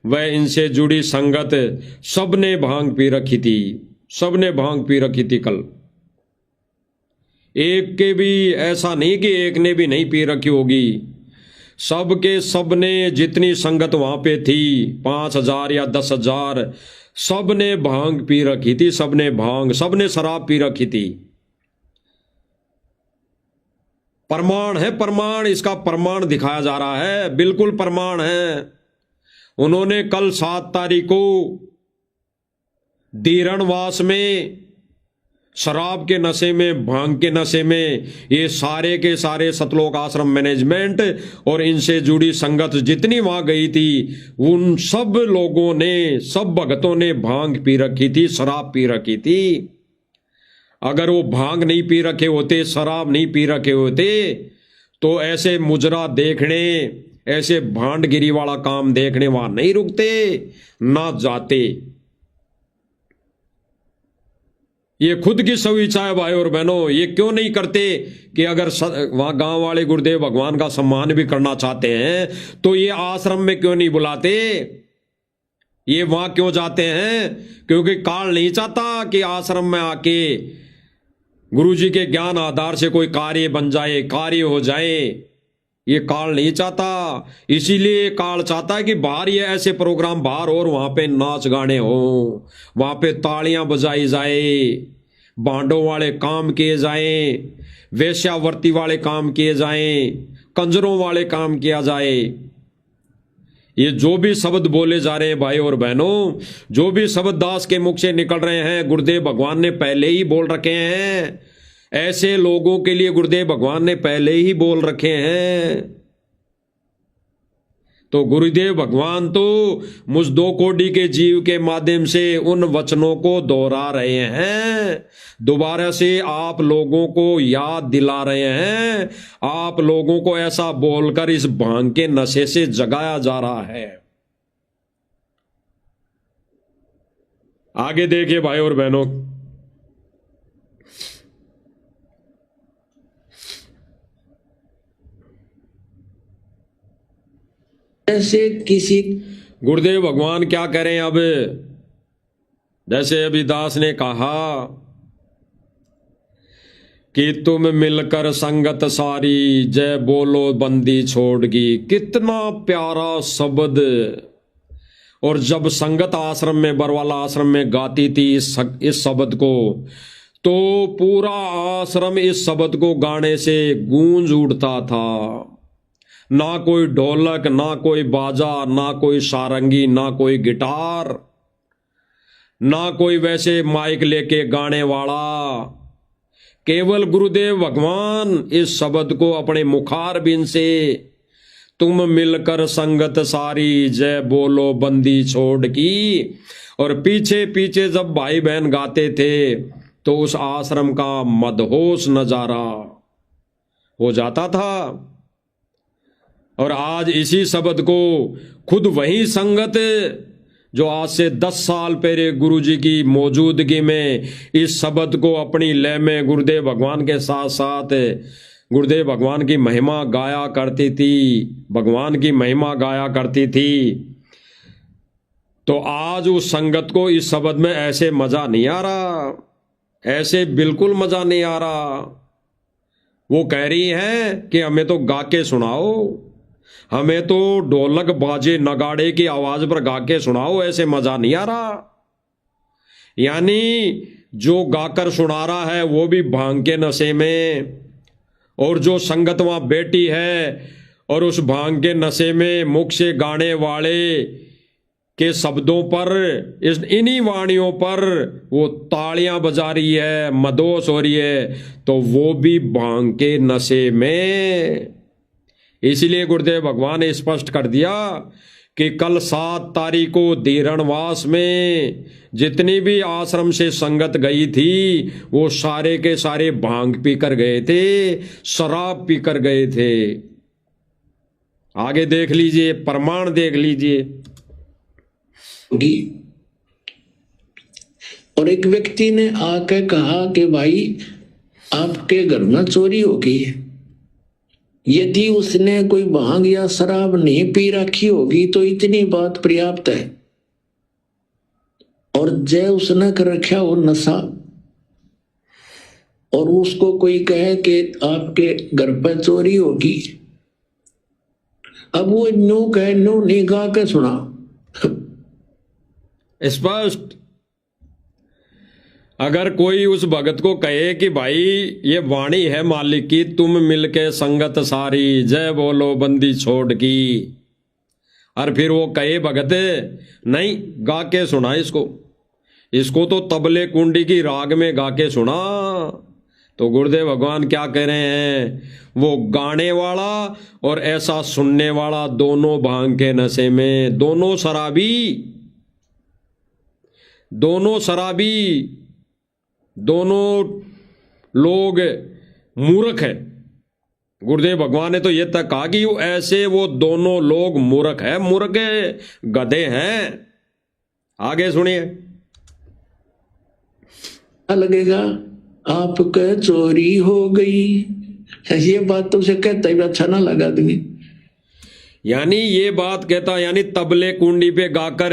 व इनसे जुड़ी संगत सबने भांग पी रखी थी। सबने भांग पी रखी थी कल। एक के भी ऐसा नहीं कि एक ने भी नहीं पी रखी होगी। सबके सब ने, जितनी संगत वहां पे थी, 5,000 या 10,000, सब ने भांग पी रखी थी, सबने भांग, सबने शराब पी रखी थी। प्रमाण है, प्रमाण, इसका प्रमाण दिखाया जा रहा है, बिल्कुल प्रमाण है। उन्होंने कल 7 तारीख को दीरणवास में शराब के नशे में, भांग के नशे में, ये सारे के सारे सतलोक आश्रम मैनेजमेंट और इनसे जुड़ी संगत जितनी वहां गई थी, उन सब लोगों ने, सब भगतों ने भांग पी रखी थी, शराब पी रखी थी। अगर वो भांग नहीं पी रखे होते, शराब नहीं पी रखे होते, तो ऐसे मुजरा देखने, ऐसे भांडगिरी वाला काम देखने वहां नहीं रुकते, ना जाते। ये खुद की स्वेच्छा है भाई और बहनों। ये क्यों नहीं करते कि अगर वहां गांव वाले गुरुदेव भगवान का सम्मान भी करना चाहते हैं तो ये आश्रम में क्यों नहीं बुलाते? ये वहां क्यों जाते हैं? क्योंकि काल नहीं चाहता कि आश्रम में आके गुरुजी के ज्ञान आधार से कोई कार्य बन जाए, कार्य हो जाए। ये काल नहीं चाहता, इसीलिए काल चाहता है कि बाहर ये ऐसे प्रोग्राम बाहर और वहां पे नाच गाने हो, वहां पे तालियां बजाई जाए, बांडों वाले काम किए जाए, वेश्यावर्ती वाले काम किए जाए, कंजरों वाले काम किया जाए। ये जो भी शब्द बोले जा रहे हैं भाई और बहनों, जो भी शब्द दास के मुख से निकल रहे हैं, गुरुदेव भगवान ने पहले ही बोल रखे हैं। ऐसे लोगों के लिए गुरुदेव भगवान ने पहले ही बोल रखे हैं। तो गुरुदेव भगवान तो मुझ 2 कोटि के जीव के माध्यम से उन वचनों को दोहरा रहे हैं, दोबारा से आप लोगों को याद दिला रहे हैं, आप लोगों को ऐसा बोलकर इस भांग के नशे से जगाया जा रहा है। आगे देखिए भाई और बहनों, ऐसे किसी गुरुदेव भगवान क्या करें अब? जैसे अभी दास ने कहा कि तुम मिलकर संगत सारी, जय बोलो बंदी छोड़गी। कितना प्यारा शब्द। और जब संगत आश्रम में, बरवाला आश्रम में गाती थी इस शब्द को, तो पूरा आश्रम इस शब्द को गाने से गूंज उठता था। ना कोई ढोलक, ना कोई बाजा, ना कोई सारंगी, ना कोई गिटार, ना कोई वैसे माइक लेके गाने वाला। केवल गुरुदेव भगवान इस शब्द को अपने मुखार बिन से, तुम मिलकर संगत सारी, जय बोलो बंदी छोड़ की, और पीछे पीछे जब भाई बहन गाते थे तो उस आश्रम का मदहोश नजारा हो जाता था। और आज इसी शब्द को खुद वही संगत जो आज से 10 साल पहले गुरुजी की मौजूदगी में इस शब्द को अपनी लय में गुरुदेव भगवान के साथ साथ गुरुदेव भगवान की महिमा गाया करती थी, भगवान की महिमा गाया करती थी, तो आज उस संगत को इस शब्द में ऐसे मजा नहीं आ रहा, ऐसे बिल्कुल मजा नहीं आ रहा। वो कह रही है कि हमें तो गा के सुनाओ, हमें तो ढोलक बाजे नगाड़े की आवाज पर गा के सुनाओ, ऐसे मजा नहीं आ रहा। यानी जो गाकर सुना रहा है वो भी भांग के नशे में, और जो संगत वहां बैठी है और उस भांग के नशे में मुख से गाने वाले के शब्दों पर, इन्हीं वाणियों पर वो तालियां बजा रही है, मदोश हो रही है, तो वो भी भांग के नशे में। इसलिए गुरुदेव भगवान ने स्पष्ट कर दिया कि कल 7 तारीख को दीरणवास में जितनी भी आश्रम से संगत गई थी वो सारे के सारे भांग पीकर गए थे, शराब पीकर गए थे। आगे देख लीजिए, प्रमाण देख लीजिए। और एक व्यक्ति ने आके कहा कि भाई आपके घर में चोरी हो गई है। यदि उसने कोई भांग या शराब नहीं पी रखी होगी तो इतनी बात पर्याप्त है। और जय उसने कर रखा हो नशा, और उसको कोई कहे कि आपके घर पर चोरी होगी, अब वो न्यू कहे न्यू नहीं गा के सुना। स्पष्ट। अगर कोई उस भगत को कहे कि भाई ये वाणी है मालिक की, तुम मिलके संगत सारी, जय बोलो बंदी छोड़ की, और फिर वो कहे भगत नहीं गा के सुना इसको तो तबले कुंडी की राग में गा के सुना, तो गुरुदेव भगवान क्या कह रहे हैं, वो गाने वाला और ऐसा सुनने वाला दोनों भांग के नशे में, दोनों शराबी, दोनों लोग मूर्ख है। गुरुदेव भगवान ने तो ये तक कहा कि वो दोनों लोग मूर्ख है, गधे हैं। आगे सुनिए। लगेगा आपके चोरी हो गई, ये बात तो उसे कहता ही अच्छा ना लगा आदमी। यानी ये बात कहता, यानी तबले कुंडी पे गाकर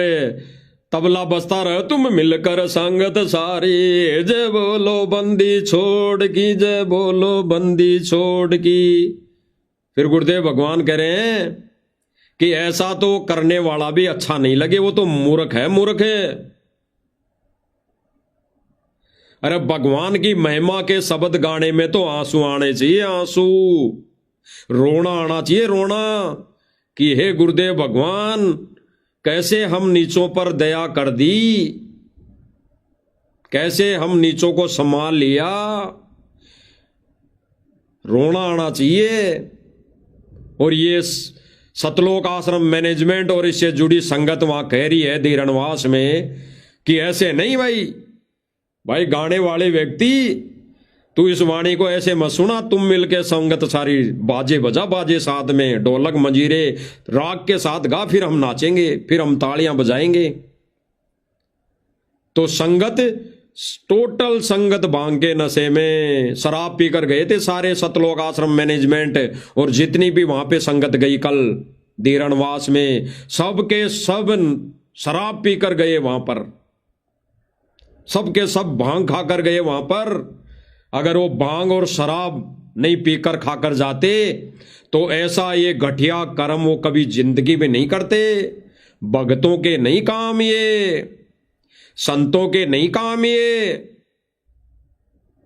तबला बजता रहे, तुम मिलकर संगत सारी, जय बोलो बंदी छोड़ की, जय बोलो बंदी छोड़ की। फिर गुरुदेव भगवान कह रहे हैं कि ऐसा तो करने वाला भी अच्छा नहीं लगे, वो तो मूर्ख है। अरे भगवान की महिमा के शब्द गाने में तो आंसू आने चाहिए, आंसू, रोना आना चाहिए, रोना, कि हे गुरुदेव भगवान कैसे हम नीचों पर दया कर दी, कैसे हम नीचों को संभाल लिया, रोना आना चाहिए। और ये सतलोक आश्रम मैनेजमेंट और इससे जुड़ी संगत वहां कह रही है धीरणवास में कि ऐसे नहीं भाई गाने वाले व्यक्ति, तू इस वाणी को ऐसे मत सुना, तुम मिलके संगत सारी, बाजे बजा, बाजे साथ में, ढोलक मंजीरे राग के साथ गा, फिर हम नाचेंगे, फिर हम तालियां बजाएंगे। तो संगत, टोटल संगत भांग के नशे में शराब पीकर गए थे सारे सतलोक आश्रम मैनेजमेंट, और जितनी भी वहां पे संगत गई कल धीरणवास में, सब के सब शराब पीकर गए वहां पर, सबके सब भांग खाकर गए वहां पर। अगर वो भांग और शराब नहीं पीकर खाकर जाते तो ऐसा ये घटिया कर्म वो कभी जिंदगी में नहीं करते। भगतों के नहीं काम ये, संतों के नहीं काम ये।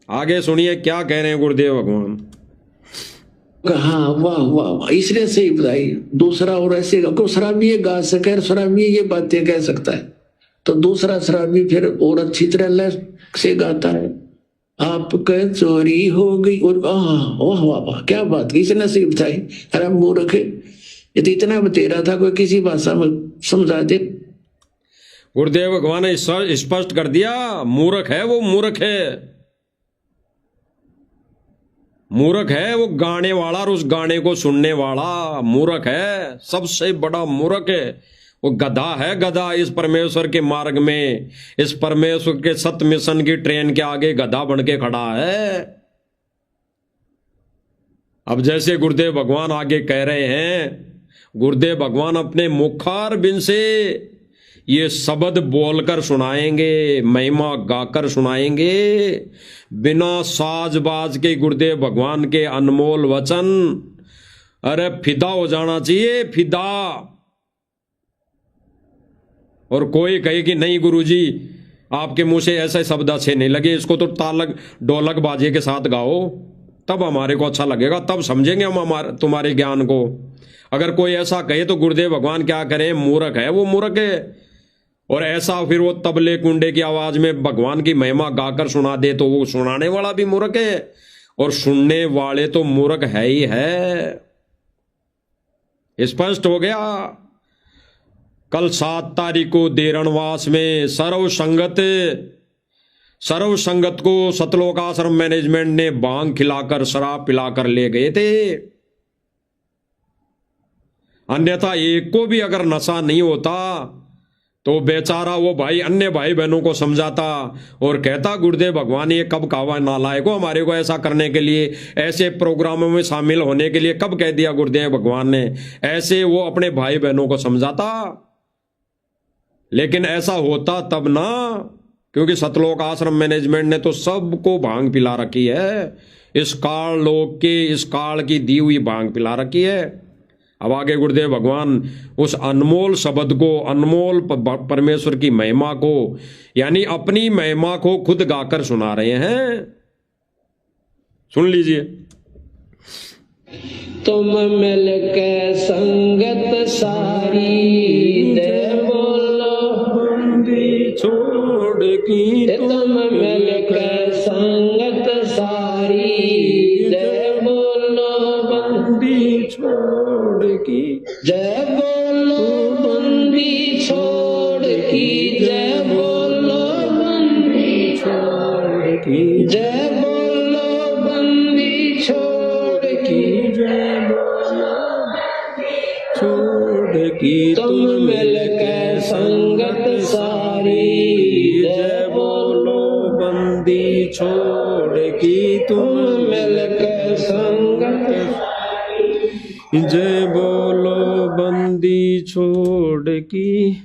आगे सुनिए क्या कह रहे हैं गुरुदेव भगवान। हाँ, वाह वाह वाह, इसलिए सही बताई। दूसरा और ऐसे को शराबी ये गा सके, शराबी ये बातें कह सकता है, तो दूसरा शराबी फिर और अच्छी तरह लय से गाता है, आपके चोरी हो गई, और वाह वाह वाह क्या बात, किसने सही बताई। अरे मूर्ख, ये तो इतना बतेरा था, कोई किसी भाषा में समझा दे। गुरुदेव भगवान ने स्पष्ट कर दिया, मूर्ख है वो, मूर्ख है वो गाने वाला और उस गाने को सुनने वाला मूर्ख है, सबसे बड़ा मूर्ख है वो, गधा है, गधा। इस परमेश्वर के मार्ग में, इस परमेश्वर के सत्य मिशन की ट्रेन के आगे गधा बन के खड़ा है। अब जैसे गुरुदेव भगवान आगे कह रहे हैं, गुरुदेव भगवान अपने मुखार बिन से ये शब्द बोलकर सुनाएंगे, महिमा गाकर सुनाएंगे, बिना साजबाज के गुरुदेव भगवान के अनमोल वचन। अरे फिदा हो जाना चाहिए, फिदा। और कोई कहे कि नहीं गुरुजी आपके मुंह से ऐसे शब्द अच्छे नहीं लगे, इसको तो तालक ढोलक बाजे के साथ गाओ, तब हमारे को अच्छा लगेगा, तब समझेंगे हम तुम्हारे ज्ञान को। अगर कोई ऐसा कहे तो गुरुदेव भगवान क्या करें, मूर्ख है वो, मूर्ख है। और ऐसा फिर वो तबले कुंडे की आवाज में भगवान की महिमा गाकर सुना दे तो वो सुनाने वाला भी मूर्ख है, और सुनने वाले तो मूर्ख है ही है। स्पष्ट हो गया। कल 7 तारीख को धीरणवास में सर्व संगत को सतलोक आश्रम मैनेजमेंट ने भांग खिलाकर, शराब पिलाकर ले गए थे। अन्यथा एक को भी अगर नशा नहीं होता तो बेचारा वो भाई अन्य भाई बहनों को समझाता और कहता, गुरुदेव भगवान ये कब कहा नालायक हो, हमारे को ऐसा करने के लिए, ऐसे प्रोग्रामों में शामिल होने के लिए कब कह दिया गुरुदेव भगवान ने। ऐसे वो अपने भाई बहनों को समझाता। लेकिन ऐसा होता तब ना, क्योंकि सतलोक आश्रम मैनेजमेंट ने तो सबको भांग पिला रखी है, इस काल लोक के, इस काल की दी हुई भांग पिला रखी है। अब आगे गुरुदेव भगवान उस अनमोल शब्द को, अनमोल परमेश्वर की महिमा को, यानी अपनी महिमा को खुद गाकर सुना रहे हैं। सुन लीजिए। तुम मिल के संगत सारी दे बोलो बंदी छोड़ की, तुम मिल के संगत सारी दे बोलो बंदी छोड़ की, जय बोलो बंदी छोड़ की, जय बोलो बंदी छोड़ की, जय बोलो बंदी छोड़ की, जय बोलो छोड़ की, तुम मिल के संगत सारी, जय बोलो बंदी छोड़ की, तुम मिल के संगत, जय बोलो बंदी छोड़ की।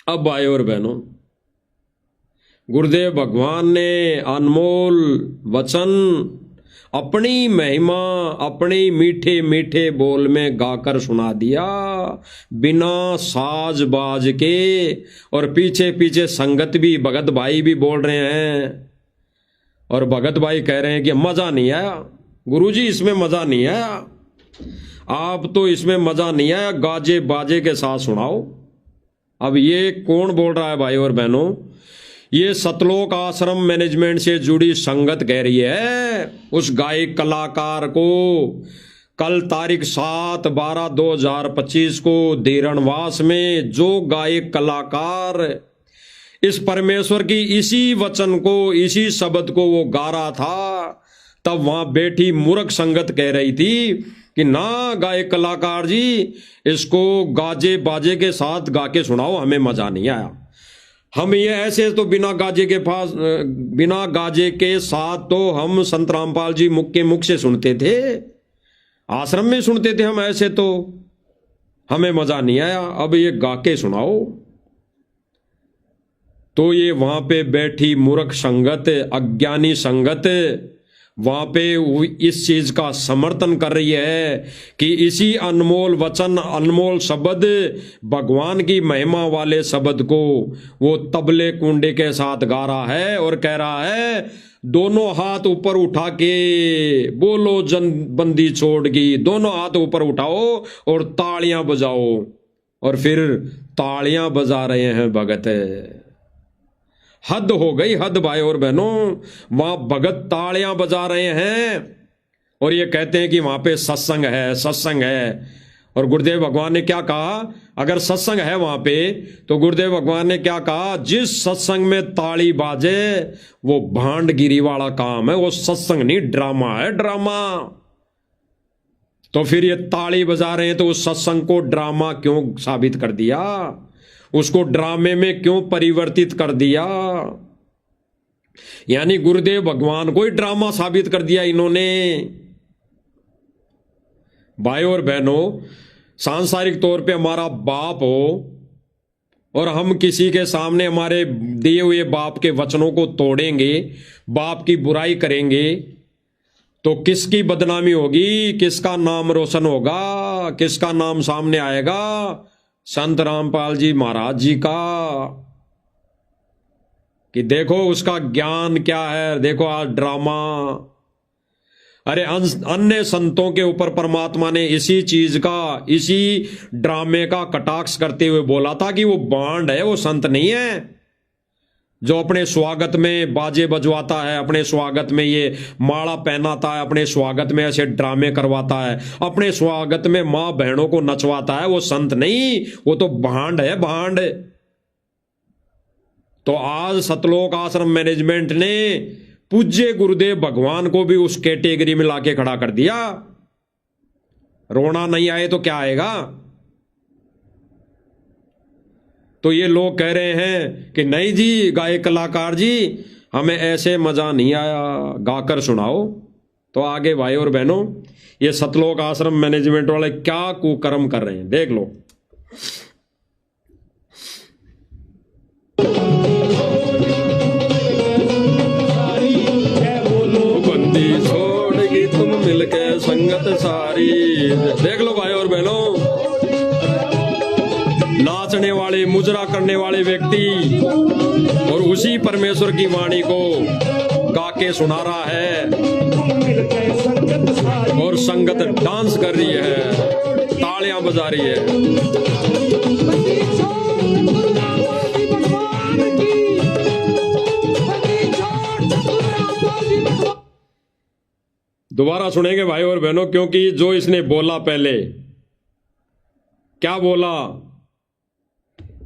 अब भाई और बहनों, गुरुदेव भगवान ने अनमोल वचन अपनी महिमा अपने मीठे मीठे बोल में गाकर सुना दिया, बिना साज बाज के। और पीछे पीछे संगत भी, भगत भाई भी बोल रहे हैं, और भगत भाई कह रहे हैं कि मजा नहीं आया गुरुजी, इसमें मजा नहीं आया, आप तो इसमें मजा नहीं आया, गाजे बाजे के साथ सुनाओ। अब ये कौन बोल रहा है भाई और बहनों? ये सतलोक आश्रम मैनेजमेंट से जुड़ी संगत कह रही है उस गायक कलाकार को कल तारीख 7/12/2025 को देरणवास में जो गायक कलाकार इस परमेश्वर की इसी वचन को, इसी शब्द को वो गा रहा था, तब वहां बैठी मूर्ख संगत कह रही थी कि ना गायक कलाकार जी, इसको गाजे बाजे के साथ गा के सुनाओ, हमें मजा नहीं आया। हम ये ऐसे तो बिना गाजे के साथ तो हम संत रामपाल जी मुख के मुख से सुनते थे, आश्रम में सुनते थे हम, ऐसे तो हमें मजा नहीं आया, अब ये गा के सुनाओ। तो ये वहां पे बैठी मूर्ख संगत, अज्ञानी संगत वहां पे इस चीज का समर्थन कर रही है कि इसी अनमोल वचन, अनमोल शब्द, भगवान की महिमा वाले शब्द को वो तबले कुंडे के साथ गा रहा है और कह रहा है दोनों हाथ ऊपर उठा के बोलो जन बंदी छोड़ की, दोनों हाथ ऊपर उठाओ और तालियां बजाओ। और फिर तालियां बजा रहे हैं भगत। हद हो गई, हद भाई और बहनों। वहां भगत तालियां बजा रहे हैं और ये कहते हैं कि वहां पे सत्संग है, सत्संग है। और गुरुदेव भगवान ने क्या कहा? अगर सत्संग है वहां पे तो गुरुदेव भगवान ने क्या कहा? जिस सत्संग में ताली बाजे वो भांडगिरी वाला काम है, वो सत्संग नहीं, ड्रामा है, ड्रामा। तो फिर ये ताली बजा रहे हैं तो उस सत्संग को ड्रामा क्यों साबित कर दिया? उसको ड्रामे में क्यों परिवर्तित कर दिया? यानी गुरुदेव भगवान को ही ड्रामा साबित कर दिया इन्होंने। भाई और बहनों, सांसारिक तौर पे हमारा बाप हो और हम किसी के सामने हमारे दिए हुए बाप के वचनों को तोड़ेंगे, बाप की बुराई करेंगे, तो किसकी बदनामी होगी? किसका नाम रोशन होगा? किसका नाम सामने आएगा? संत रामपाल जी महाराज जी का, कि देखो उसका ज्ञान क्या है, देखो आज ड्रामा। अरे अन्य संतों के ऊपर परमात्मा ने इसी चीज का, इसी ड्रामे का कटाक्ष करते हुए बोला था कि वो बांड है, वो संत नहीं है। जो अपने स्वागत में बाजे बजवाता है, अपने स्वागत में ये माला पहनाता है, अपने स्वागत में ऐसे ड्रामे करवाता है, अपने स्वागत में मां बहनों को नचवाता है, वो संत नहीं, वो तो भांड है, भांड। तो आज सतलोक आश्रम मैनेजमेंट ने पूज्य गुरुदेव भगवान को भी उस कैटेगरी में लाके खड़ा कर दिया। रोना नहीं आए तो क्या आएगा? तो ये लोग कह रहे हैं कि नहीं जी गायक कलाकार जी, हमें ऐसे मजा नहीं आया, गाकर सुनाओ। तो आगे भाई और बहनों, ये सतलोक आश्रम मैनेजमेंट वाले क्या कुकर्म कर रहे हैं, देख लो। बंदी छोड़ के तुम मिल मिलके संगत सारी। देख लो भाई और बहनों, नाचने वाले, मुजरा करने वाले व्यक्ति और उसी परमेश्वर की वाणी को गा के सुना रहा है और संगत डांस कर रही है, तालियां बजा रही है। दोबारा सुनेंगे भाई और बहनों, क्योंकि जो इसने बोला पहले, क्या बोला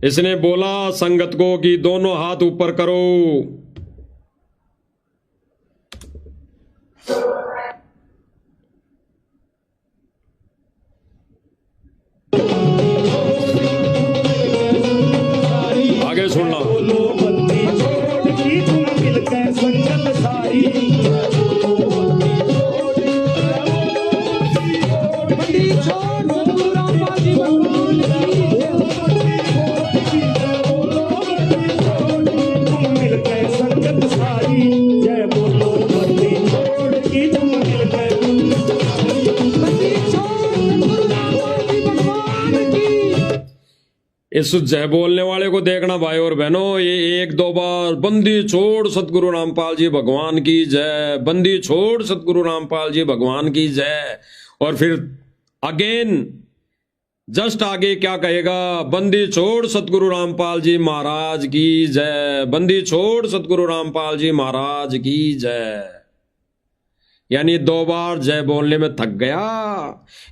इसने? बोला संगत को कि दोनों हाथ ऊपर करो। आगे सुनना। इस जय बोलने वाले को देखना भाई और बहनों, ये एक दो बार बंदी छोड़ सतगुरु रामपाल जी भगवान की जय, बंदी छोड़ सतगुरु रामपाल जी भगवान की जय, और फिर अगेन जस्ट आगे क्या कहेगा? बंदी छोड़ सतगुरु रामपाल जी महाराज की जय, बंदी छोड़ सतगुरु रामपाल जी महाराज की जय। यानी दो बार जय बोलने में थक गया,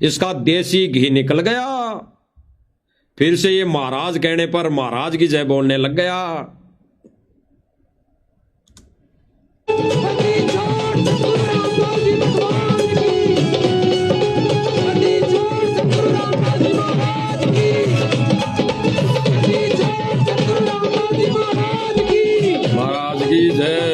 इसका देसी घी निकल गया, फिर से ये महाराज कहने पर महाराज की जय बोलने लग गया। महाराज की जय।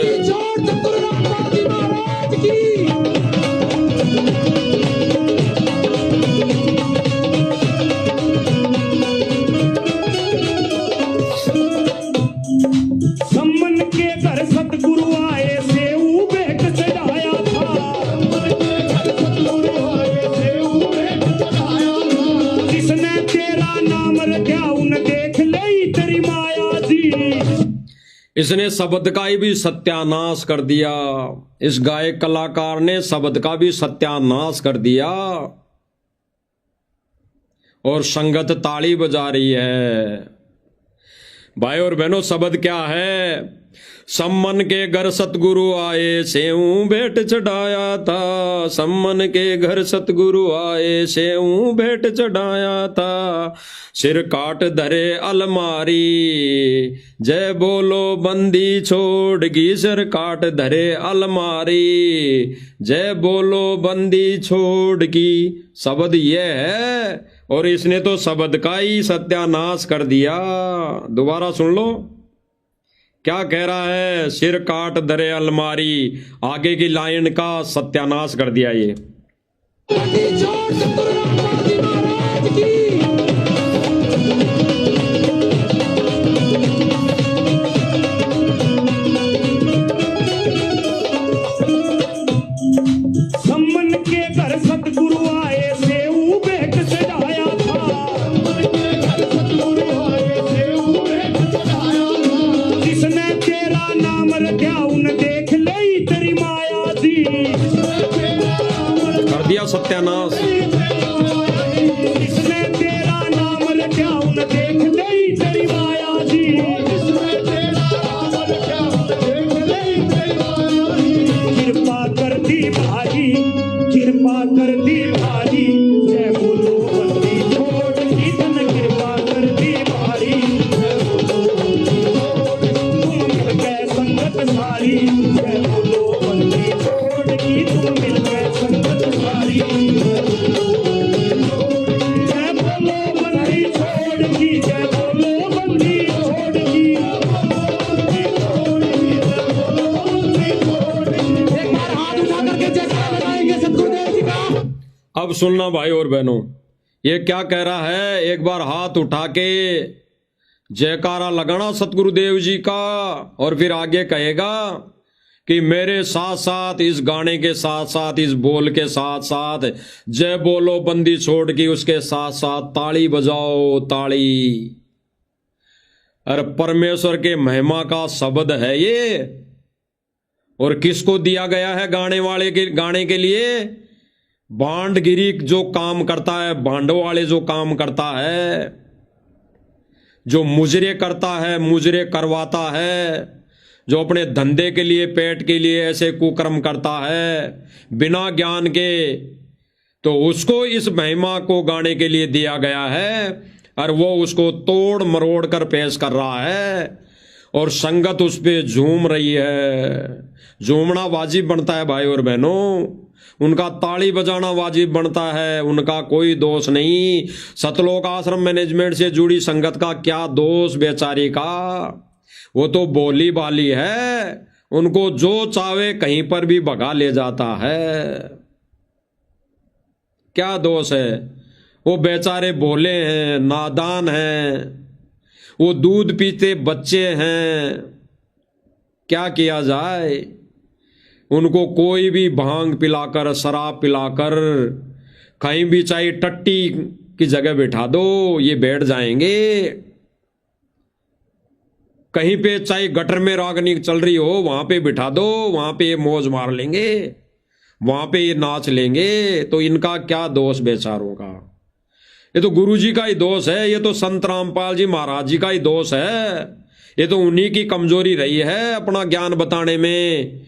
इसने शब्द का ही भी सत्यानाश कर दिया, इस गायक कलाकार ने शब्द का भी सत्यानाश कर दिया, और संगत ताली बजा रही है। भाई और बहनों, शब्द क्या है? सम्मन के घर सतगुरु आए, सेऊ भेंट चढ़ाया था, सम्मन के घर सतगुरु आए, सेऊ भेंट चढ़ाया था, सिर काट धरे अलमारी, जय बोलो बंदी छोड़गी, सिर काट धरे अलमारी, जय बोलो बंदी छोड़गी। शब्द ये है, और इसने तो शब्द का ही सत्यानाश कर दिया। दोबारा सुन लो क्या कह रहा है? सिर काट धरे अलमारी, आगे की लाइन का सत्यानाश कर दिया ये। सम्मन के घर सतगुरु आए, सेऊ भेंट चढ़ाया था, जिसने तेरा नाम रखा उन देख ली तेरी माया जी। कर दिया सत्यानाश। जिसने तेरा नाम रखा उन देख ली तेरी माया जी। कृपा कर दी भारी, कृपा कर दी भारी, जय बोलो बंदी छोड़ की धन, कृपा कर दी भारी, जय बोलो बंदी छोड़, तुम मिल गए संगत सारी, जय बोलो बंदी छोड़ की, तुम मिल गए संगत सारी, जय बोलो बंदी छोड़ की, जय बोलो बंदी छोड़ की, एक बार हाथ उठा करके जयकारा लगाएंगे सतगुरुदेव जी का। अब सुनना भाई और बहनों, ये क्या कह रहा है? एक बार हाथ उठा के जयकारा लगाना सतगुरुदेव जी का, और फिर आगे कहेगा कि मेरे साथ साथ इस गाने के साथ साथ इस बोल के साथ साथ जय बोलो बंदी छोड़ की उसके साथ साथ ताली बजाओ ताली। अरे परमेश्वर के महिमा का शब्द है ये। और किसको दिया गया है गाने के लिए? भांडगिरी जो काम करता है, भांडों वाले जो काम करता है, जो मुजरे करता है, मुजरे करवाता है, जो अपने धंधे के लिए पेट के लिए ऐसे कुकर्म करता है बिना ज्ञान के, तो उसको इस महिमा को गाने के लिए दिया गया है। और वो उसको तोड़ मरोड़ कर पेश कर रहा है और संगत उस पे झूम रही है। झूमना वाजिब बनता है भाई और बहनों, उनका ताली बजाना वाजिब बनता है, उनका कोई दोष नहीं। सतलोक आश्रम मैनेजमेंट से जुड़ी संगत का क्या दोष बेचारी का? वो तो बोली बाली है, उनको जो चाहे कहीं पर भी भगा ले जाता है। क्या दोष है? वो बेचारे भोले हैं, नादान हैं, वो दूध पीते बच्चे हैं। क्या किया जाए? उनको कोई भी भांग पिलाकर, शराब पिलाकर, कहीं भी चाहे टट्टी की जगह बैठा दो, ये बैठ जाएंगे। कहीं पे चाहे गटर में रागनी चल रही हो, वहां पे बिठा दो, वहां पे ये मौज मार लेंगे, वहां पे ये नाच लेंगे। तो इनका क्या दोष बेचारों का? ये तो गुरु जी का ही दोष है, ये तो संत रामपाल जी महाराज जी का ही दोष है। ये तो उन्हीं की कमजोरी रही है अपना ज्ञान बताने में,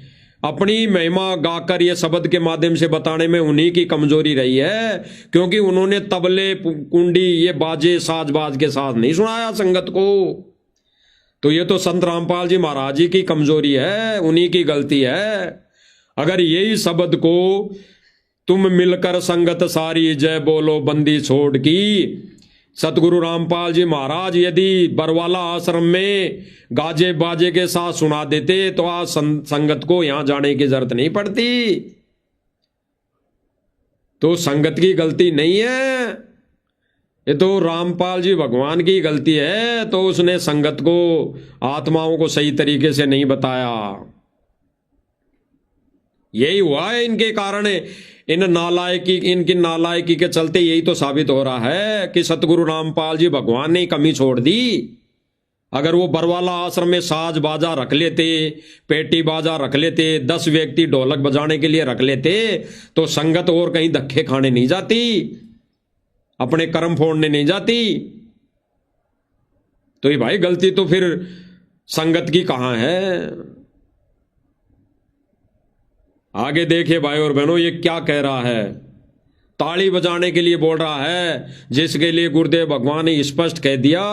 अपनी महिमा गाकर ये शब्द के माध्यम से बताने में उन्हीं की कमजोरी रही है। क्योंकि उन्होंने तबले कुंडी ये बाजे साजबाज के साथ नहीं सुनाया संगत को। तो ये तो संत रामपाल जी महाराज जी की कमजोरी है, उन्हीं की गलती है। अगर यही शब्द को तुम मिलकर संगत सारी जय बोलो बंदी छोड़ की, सतगुरु रामपाल जी महाराज यदि बरवाला आश्रम में गाजे बाजे के साथ सुना देते तो आज संगत को यहां जाने की जरूरत नहीं पड़ती। तो संगत की गलती नहीं है, ये तो रामपाल जी भगवान की गलती है। तो उसने संगत को, आत्माओं को सही तरीके से नहीं बताया। यही हुआ है इनके कारण, इनकी नालायकी के चलते यही तो साबित हो रहा है कि सतगुरु रामपाल जी भगवान ने कमी छोड़ दी। अगर वो बरवाला आश्रम में साज बाजा रख लेते, पेटी बाजा रख लेते, 10 व्यक्ति ढोलक बजाने के लिए रख लेते, तो संगत और कहीं धक्के खाने नहीं जाती, अपने कर्म फोड़ने नहीं जाती। तो ये भाई गलती तो फिर संगत की कहां है? आगे देखिए भाई और बहनों, ये क्या कह रहा है? ताली बजाने के लिए बोल रहा है, जिसके लिए गुरुदेव भगवान ने स्पष्ट कह दिया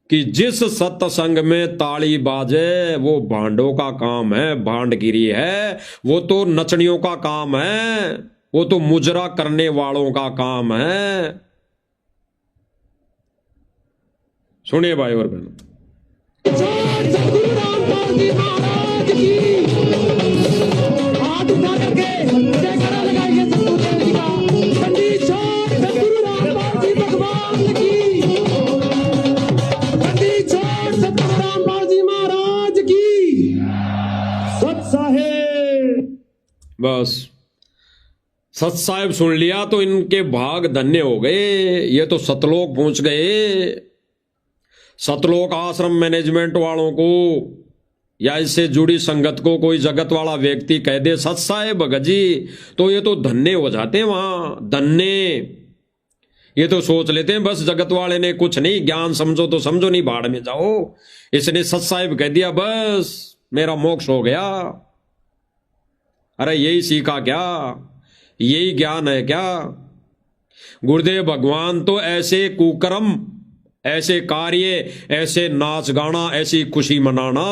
कि जिस सत्संग में ताली बाजे वो भांडों का काम है, भांडगिरी है, वो तो नचनियों का काम है, वो तो मुजरा करने वालों का काम है। सुनिए भाई और बहनों, बस सत साहेब सुन लिया तो इनके भाग धन्य हो गए। ये तो सतलोक पहुंच गए। सतलोक आश्रम मैनेजमेंट वालों को या इससे जुड़ी संगत को कोई जगत वाला व्यक्ति कह दे सत साहेब भगत जी, तो ये तो धन्य हो जाते हैं वहां, धन्य। ये तो सोच लेते हैं बस जगत वाले ने कुछ नहीं, ज्ञान समझो तो समझो, नहीं भाड़ में जाओ। इसने सत साहेब कह दिया, बस मेरा मोक्ष हो गया। अरे यही सीखा क्या? यही ज्ञान है क्या? गुरुदेव भगवान तो ऐसे कुकर्म, ऐसे कार्य, ऐसे नाच गाना, ऐसी खुशी मनाना,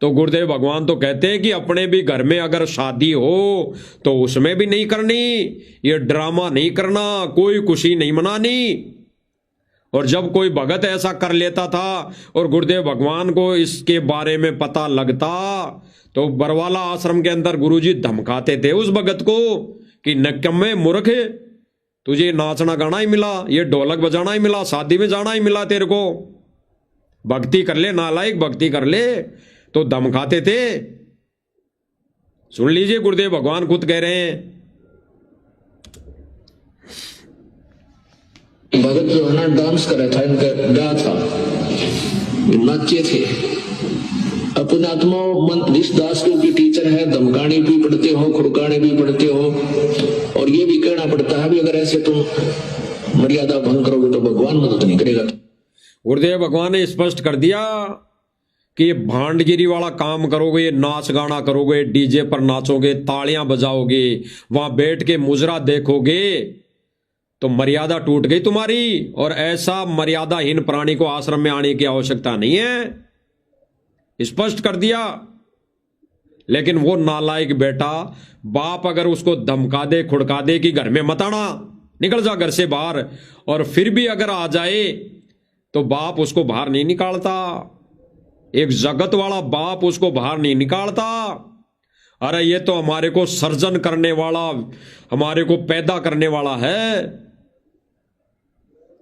तो गुरुदेव भगवान तो कहते हैं कि अपने भी घर में अगर शादी हो तो उसमें भी नहीं करनी, ये ड्रामा नहीं करना, कोई खुशी नहीं मनानी। और जब कोई भगत ऐसा कर लेता था और गुरुदेव भगवान को इसके बारे में पता लगता तो बरवाला आश्रम के अंदर गुरुजी धमकाते थे उस भगत को कि नकम्मे मूर्ख, तुझे नाचना गाना ही मिला, ये ढोलक बजाना ही मिला, शादी में जाना ही मिला, तेरे को भक्ति कर ले, नालायक भक्ति कर ले, तो धमकाते थे। सुन लीजिए, गुरुदेव भगवान खुद कह रहे हैं। भगत जो है ना डांस कर रहा था, इनका गा था, नाचे थे। अपने आत्मा जिस दास की टीचर है, धमकानी भी पढ़ते हो, खुड़काने भी पढ़ते हो, और ये भी कहना पड़ता है भी अगर ऐसे तुम मर्यादा भंग करोगे तो भगवान मदद नहीं करेगा। गुरुदेव भगवान ने स्पष्ट कर दिया कि ये भांडगिरी वाला काम करोगे, ये नाच गाना करोगे, डीजे पर नाचोगे, तालियां बजाओगे, वहां बैठ के मुजरा देखोगे, तो मर्यादा टूट गई तुम्हारी। और ऐसा मर्यादाहीन प्राणी को आश्रम में आने की आवश्यकता नहीं है, स्पष्ट कर दिया। लेकिन वो नालायक बेटा, बाप अगर उसको धमका दे, खुड़का दे कि घर में मत आना, निकल जा घर से बाहर, और फिर भी अगर आ जाए तो बाप उसको बाहर नहीं निकालता। एक जगत वाला बाप उसको बाहर नहीं निकालता। अरे ये तो हमारे को सर्जन करने वाला, हमारे को पैदा करने वाला है,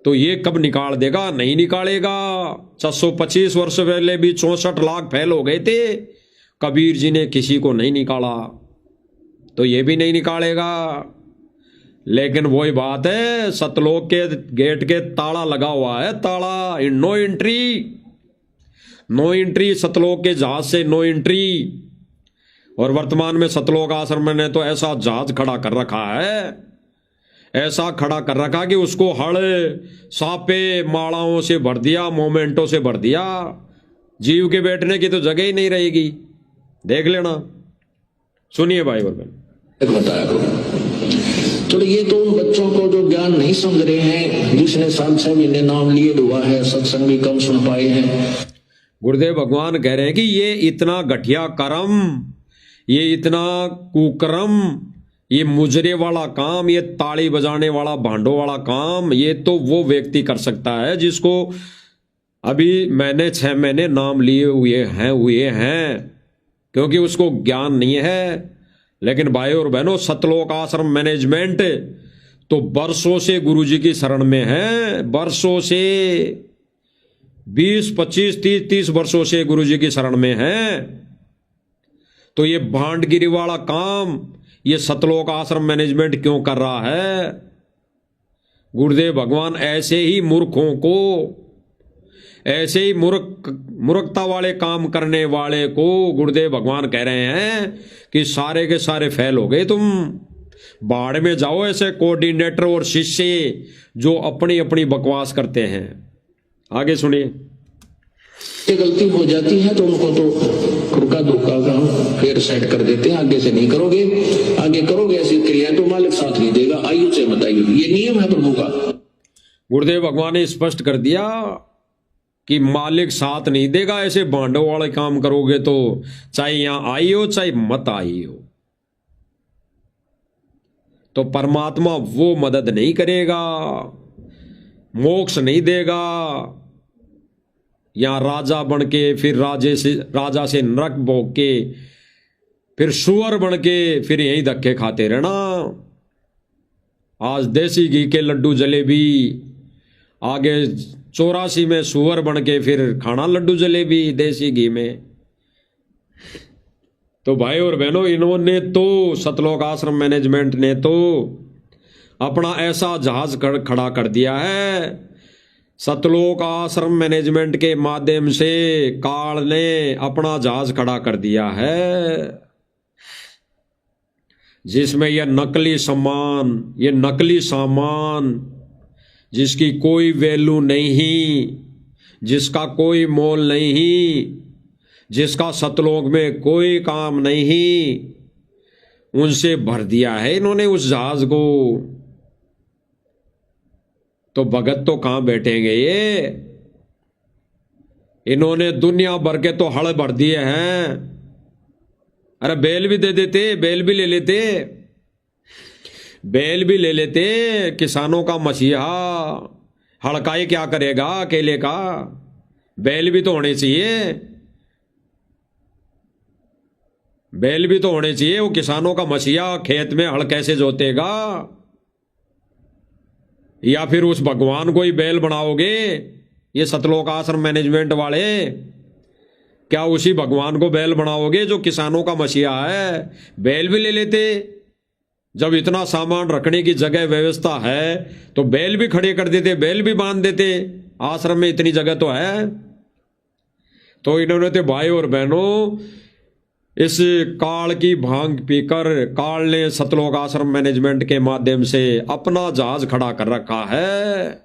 तो ये कब निकाल देगा? नहीं निकालेगा। 625 वर्ष पहले भी 64 लाख फैल हो गए थे, कबीर जी ने किसी को नहीं निकाला, तो ये भी नहीं निकालेगा। लेकिन वही बात है, सतलोक के गेट के ताला लगा हुआ है, ताला, नो एंट्री, नो एंट्री, सतलोक के जहाज से नो एंट्री। और वर्तमान में सतलोक आश्रम ने तो ऐसा जहाज खड़ा कर रखा है, ऐसा खड़ा कर रखा कि उसको हड़, सापे, मालाओं से भर दिया, मोमेंटों से भर दिया, जीव के बैठने की तो जगह ही नहीं रहेगी। देख लेना। सुनिए भाई और बहन, बताया करो। तो ये तो उन बच्चों को जो ज्ञान नहीं समझ रहे हैं, जिसने 6 महीने नाम लिए हुआ है, सत्संग भी कम सुन पाए हैं। गुरुदेव भगवान कह रहे हैं कि ये इतना घटिया कर्म, ये इतना कुकर्म, ये मुजरे वाला काम, ये ताली बजाने वाला, भांडों वाला काम, ये तो वो व्यक्ति कर सकता है जिसको अभी मैंने 6 महीने नाम लिए हुए हैं, क्योंकि उसको ज्ञान नहीं है। लेकिन भाई और बहनों, सतलोक आश्रम मैनेजमेंट तो बरसों से गुरुजी की शरण में है, बरसों से, 20, 25, 30 वर्षों से गुरुजी की शरण में है। तो ये भांडगिरी वाला काम ये सतलोक आश्रम मैनेजमेंट क्यों कर रहा है? गुरुदेव भगवान ऐसे ही मूर्खों को, ऐसे ही मूर्खता वाले काम करने वाले को गुरुदेव भगवान कह रहे हैं कि सारे के सारे फेल हो गए, तुम बाढ़ में जाओ। ऐसे कोऑर्डिनेटर और शिष्य जो अपनी अपनी बकवास करते हैं। आगे सुनिए। ये गलती हो जाती है तो उनको तो रुका धोखा का फिर सेट कर देते हैं, आगे से नहीं करोगे, आगे करोगे ऐसी क्रिया तो मालिक साथ नहीं देगा, आयु से बताइए, ये नियम है प्रभु का। गुरुदेव भगवान ने स्पष्ट कर दिया कि मालिक साथ नहीं देगा, ऐसे भांडों वाले काम करोगे तो चाहे यहां आई हो चाहे मत आई हो, तो परमात्मा वो मदद नहीं करेगा, मोक्ष नहीं देगा। यहां राजा बन के, फिर राजा से नरक भोग के, फिर सुअर बन के, फिर यहीं धक्के खाते रहना। आज देसी घी के लड्डू जलेबी, आगे 84 में सुअर बन के फिर खाना लड्डू जलेबी देसी घी में। तो भाई और बहनों, इन्होंने तो, सतलोक आश्रम मैनेजमेंट ने तो अपना ऐसा जहाज खड़ा कर दिया है। सतलोक आश्रम मैनेजमेंट के माध्यम से काल ने अपना जहाज खड़ा कर दिया है, जिसमें यह नकली सामान जिसकी कोई वैल्यू नहीं, जिसका कोई मोल नहीं, जिसका सतलोक में कोई काम नहीं, उनसे भर दिया है इन्होंने उस जहाज को। तो भगत तो कहां बैठेंगे ये? इन्होंने दुनिया भर के तो हड़ भर दिए हैं। अरे बैल भी दे देते, बैल भी ले लेते, बैल भी ले लेते। किसानों का मसीहा हड़काई क्या करेगा अकेले का? बैल भी तो होने चाहिए, बैल भी तो होने चाहिए। वो किसानों का मसीहा खेत में हड़ कैसे जोतेगा? या फिर उस भगवान को ही बैल बनाओगे? ये सतलोक आश्रम मैनेजमेंट वाले क्या उसी भगवान को बैल बनाओगे जो किसानों का मसीहा है? बैल भी ले लेते। जब इतना सामान रखने की जगह व्यवस्था है तो बैल भी खड़े कर देते, बैल भी बांध देते। आश्रम में इतनी जगह तो है। तो इन्होंने तो भाई और बहनों इस काल की भांग पीकर काल ने सतलोक आश्रम मैनेजमेंट के माध्यम से अपना जहाज खड़ा कर रखा है।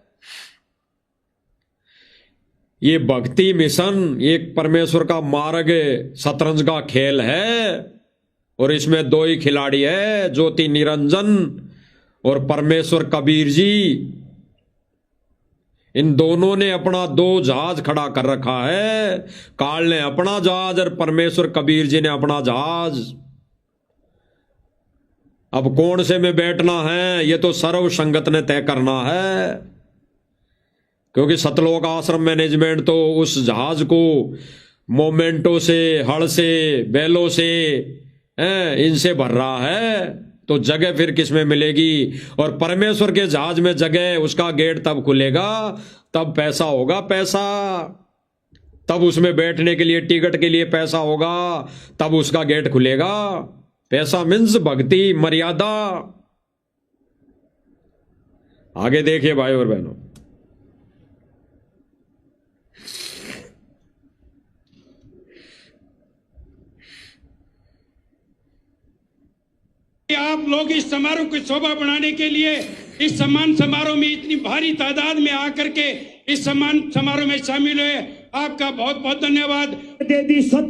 ये भक्ति मिशन एक परमेश्वर का मार्ग शतरंज का खेल है और इसमें दो ही खिलाड़ी है, ज्योति निरंजन और परमेश्वर कबीर जी। इन दोनों ने अपना दो जहाज खड़ा कर रखा है। काल ने अपना जहाज और परमेश्वर कबीर जी ने अपना जहाज। अब कौन से में बैठना है ये तो सर्व संगत ने तय करना है, क्योंकि सतलोक आश्रम मैनेजमेंट तो उस जहाज को मोमेंटो से, हड़ से, बैलों से, इनसे भर रहा है। तो जगह फिर किसमें मिलेगी? और परमेश्वर के जहाज में जगह, उसका गेट तब खुलेगा, तब पैसा होगा, पैसा। तब उसमें बैठने के लिए, टिकट के लिए पैसा होगा, तब उसका गेट खुलेगा। पैसा मीन्स भक्ति, मर्यादा। आगे देखिए भाई और बहनों, आप लोग इस समारोह की शोभा बढ़ाने के लिए इस सम्मान समारोह में इतनी भारी तादाद में आकर के इस सम्मान समारोह में शामिल हुए, आपका बहुत बहुत धन्यवाद। दे सत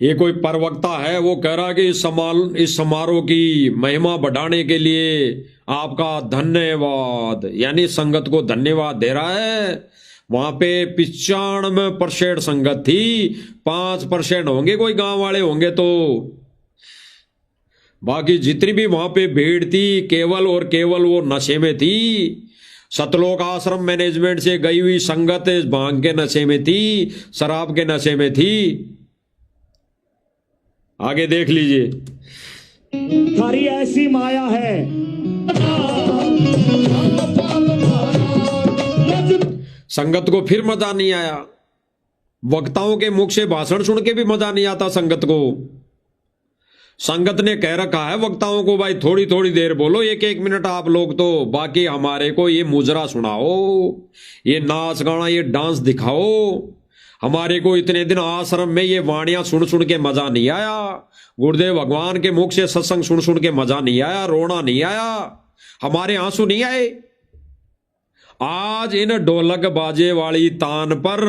ये कोई प्रवक्ता है, वो कह रहा कि इस समारोह की महिमा बढ़ाने के लिए आपका धन्यवाद, यानी संगत को धन्यवाद दे रहा है। वहां पे 95% संगत थी, 5% होंगे कोई गांव वाले होंगे, तो बाकी जितनी भी वहां पे भीड़ थी केवल और केवल वो नशे में थी। सतलोक आश्रम मैनेजमेंट से गई हुई संगत भांग के नशे में थी, शराब के नशे में थी। आगे देख लीजिए, थारी ऐसी माया है। संगत को फिर मजा नहीं आया। वक्ताओं के मुख से भाषण सुन के भी मजा नहीं आता संगत को। संगत ने कह रखा है वक्ताओं को, भाई थोड़ी थोड़ी देर बोलो, 1-1 मिनट आप लोग, तो बाकी हमारे को ये मुजरा सुनाओ, ये नाच गाना, ये डांस दिखाओ। हमारे को इतने दिन आश्रम में ये वाणियां सुन सुन के मजा नहीं आया, गुरुदेव भगवान के मुख से सत्संग सुन सुन के मजा नहीं आया, रोना नहीं आया, हमारे आंसू नहीं आए। आज इन ढोलक बाजे वाली तान पर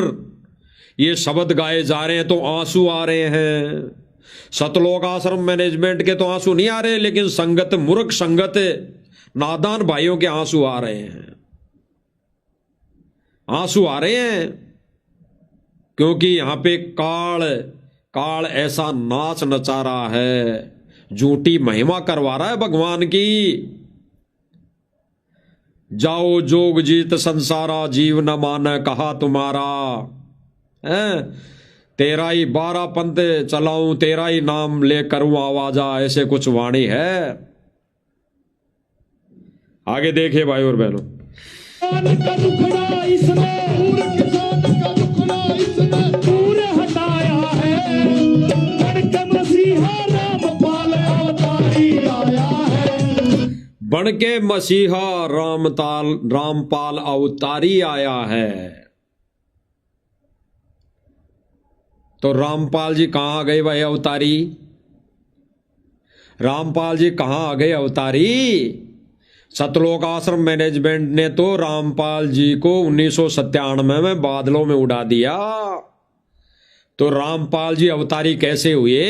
ये शब्द गाए जा रहे हैं तो आंसू आ रहे हैं। सतलोक आश्रम मैनेजमेंट के तो आंसू नहीं आ रहे, लेकिन संगत, मूर्ख संगत, नादान भाइयों के आंसू आ रहे हैं, आंसू आ रहे हैं। क्योंकि यहां पे काल ऐसा नाच नचा रहा है, झूठी महिमा करवा रहा है भगवान की। जाओ जोग जीत संसारा, जीव न मान कहा तुम्हारा, तेरा ही 12 पंथ चलाऊं, तेरा ही नाम ले करूं आवाजा, ऐसे कुछ वाणी है। आगे देखिए भाई और बहनों, का दुखड़ा इसने पूरे हटाया है। बड़के मसीहा रामपाल अवतारी आया है। बन के मसीहा रामपाल अवतारी आया है। तो रामपाल जी कहां आ गए भाई अवतारी? रामपाल जी कहां आ गए अवतारी? सतलोक आश्रम मैनेजमेंट ने तो रामपाल जी को 1997 में बादलों में उड़ा दिया। तो रामपाल जी अवतारी कैसे हुए?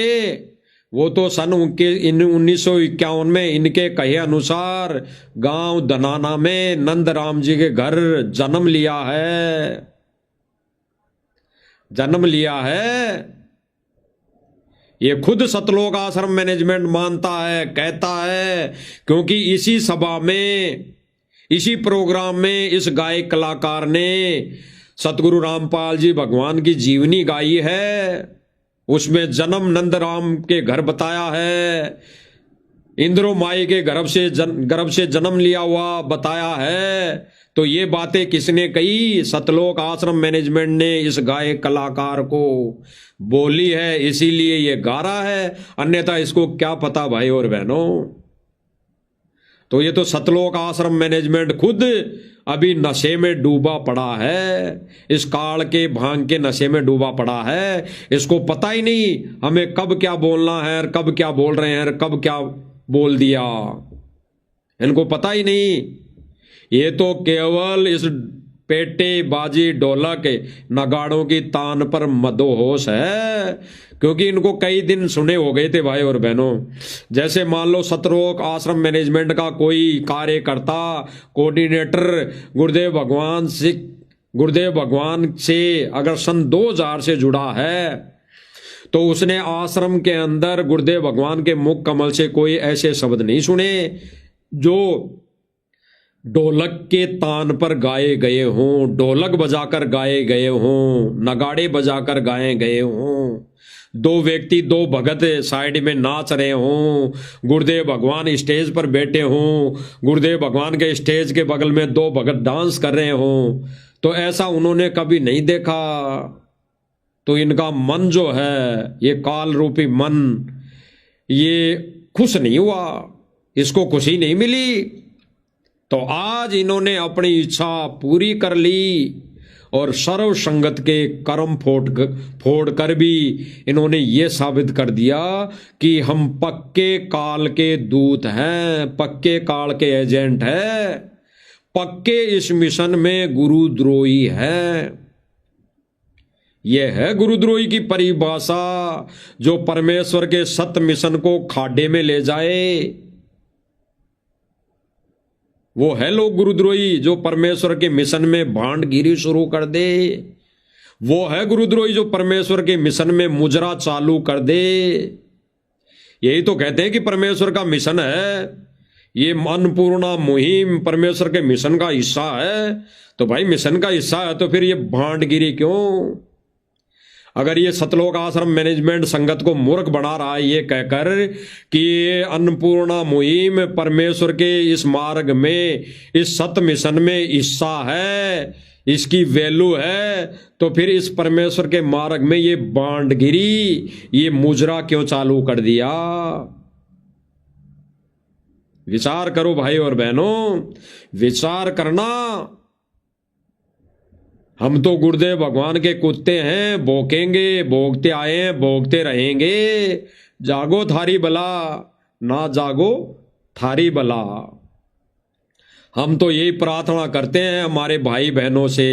वो तो सन 1951 में इनके कहे अनुसार गांव धनाना में नंद राम जी के घर जन्म लिया है। ये खुद सतलोक आश्रम मैनेजमेंट मानता है, कहता है, क्योंकि इसी सभा में, इसी प्रोग्राम में इस गायक कलाकार ने सतगुरु रामपाल जी भगवान की जीवनी गाई है। उसमें जन्म नंद राम के घर बताया है, इंद्रो माई के गर्भ से जन्म लिया हुआ बताया है। तो ये बातें किसने कही? सतलोक आश्रम मैनेजमेंट ने इस गायक कलाकार को बोली है, इसीलिए ये गा रहा है, अन्यथा इसको क्या पता भाई और बहनों। तो ये तो सतलोक आश्रम मैनेजमेंट खुद अभी नशे में डूबा पड़ा है, इस काल के भांग के नशे में डूबा पड़ा है। इसको पता ही नहीं हमें कब क्या बोलना है और कब क्या बोल रहे हैं और कब क्या बोल दिया, इनको पता ही नहीं। ये तो केवल इस पेटे बाजी ढोलक नगाड़ों की तान पर मदोहोश है, क्योंकि इनको कई दिन सुने हो गए थे भाई और बहनों। जैसे मान लो सतलोक आश्रम मैनेजमेंट का कोई कार्यकर्ता कोऑर्डिनेटर गुरुदेव भगवान से अगर सन 2000 से जुड़ा है, तो उसने आश्रम के अंदर गुरुदेव भगवान के मुख कमल से कोई ऐसे शब्द नहीं सुने जो ढोलक के तान पर गाए गए हों, ढोलक बजाकर गाए गए हों, नगाड़े बजाकर गाए गए हों, दो व्यक्ति दो भगत साइड में नाच रहे हों, गुरुदेव भगवान स्टेज पर बैठे हों, गुरुदेव भगवान के स्टेज के बगल में दो भगत डांस कर रहे हों, तो ऐसा उन्होंने कभी नहीं देखा। तो इनका मन जो है, ये काल रूपी मन, ये खुश नहीं हुआ, इसको खुशी नहीं मिली। तो आज इन्होंने अपनी इच्छा पूरी कर ली और सर्व संगत के कर्म फोड़ कर भी इन्होंने ये साबित कर दिया कि हम पक्के काल के दूत हैं, पक्के काल के एजेंट हैं, पक्के इस मिशन में गुरुद्रोही हैं। यह है गुरुद्रोही की परिभाषा, जो परमेश्वर के सत्य मिशन को खाड्डे में ले जाए। वो है लोग गुरुद्रोही जो परमेश्वर के मिशन में भांडगिरी शुरू कर दे। वो है गुरुद्रोही जो परमेश्वर के मिशन में मुजरा चालू कर दे। यही तो कहते हैं कि परमेश्वर का मिशन है, ये अन्नपूर्णा मुहिम परमेश्वर के मिशन का हिस्सा है। तो भाई मिशन का हिस्सा है तो फिर ये भांडगिरी क्यों? अगर ये सतलोक आश्रम मैनेजमेंट संगत को मूर्ख बना रहा है ये कहकर कि ये अन्नपूर्णा मुहिम परमेश्वर के इस मार्ग में, इस सत्य मिशन में हिस्सा है, इसकी वैल्यू है, तो फिर इस परमेश्वर के मार्ग में ये बांटगिरी, ये मुजरा क्यों चालू कर दिया? विचार करो भाई और बहनों, विचार करना। हम तो गुरुदेव भगवान के कुत्ते हैं, भौंकेंगे, भौंकते आए हैं, भौंकते रहेंगे। जागो थारी बला, ना जागो थारी बला। हम तो यही प्रार्थना करते हैं हमारे भाई बहनों से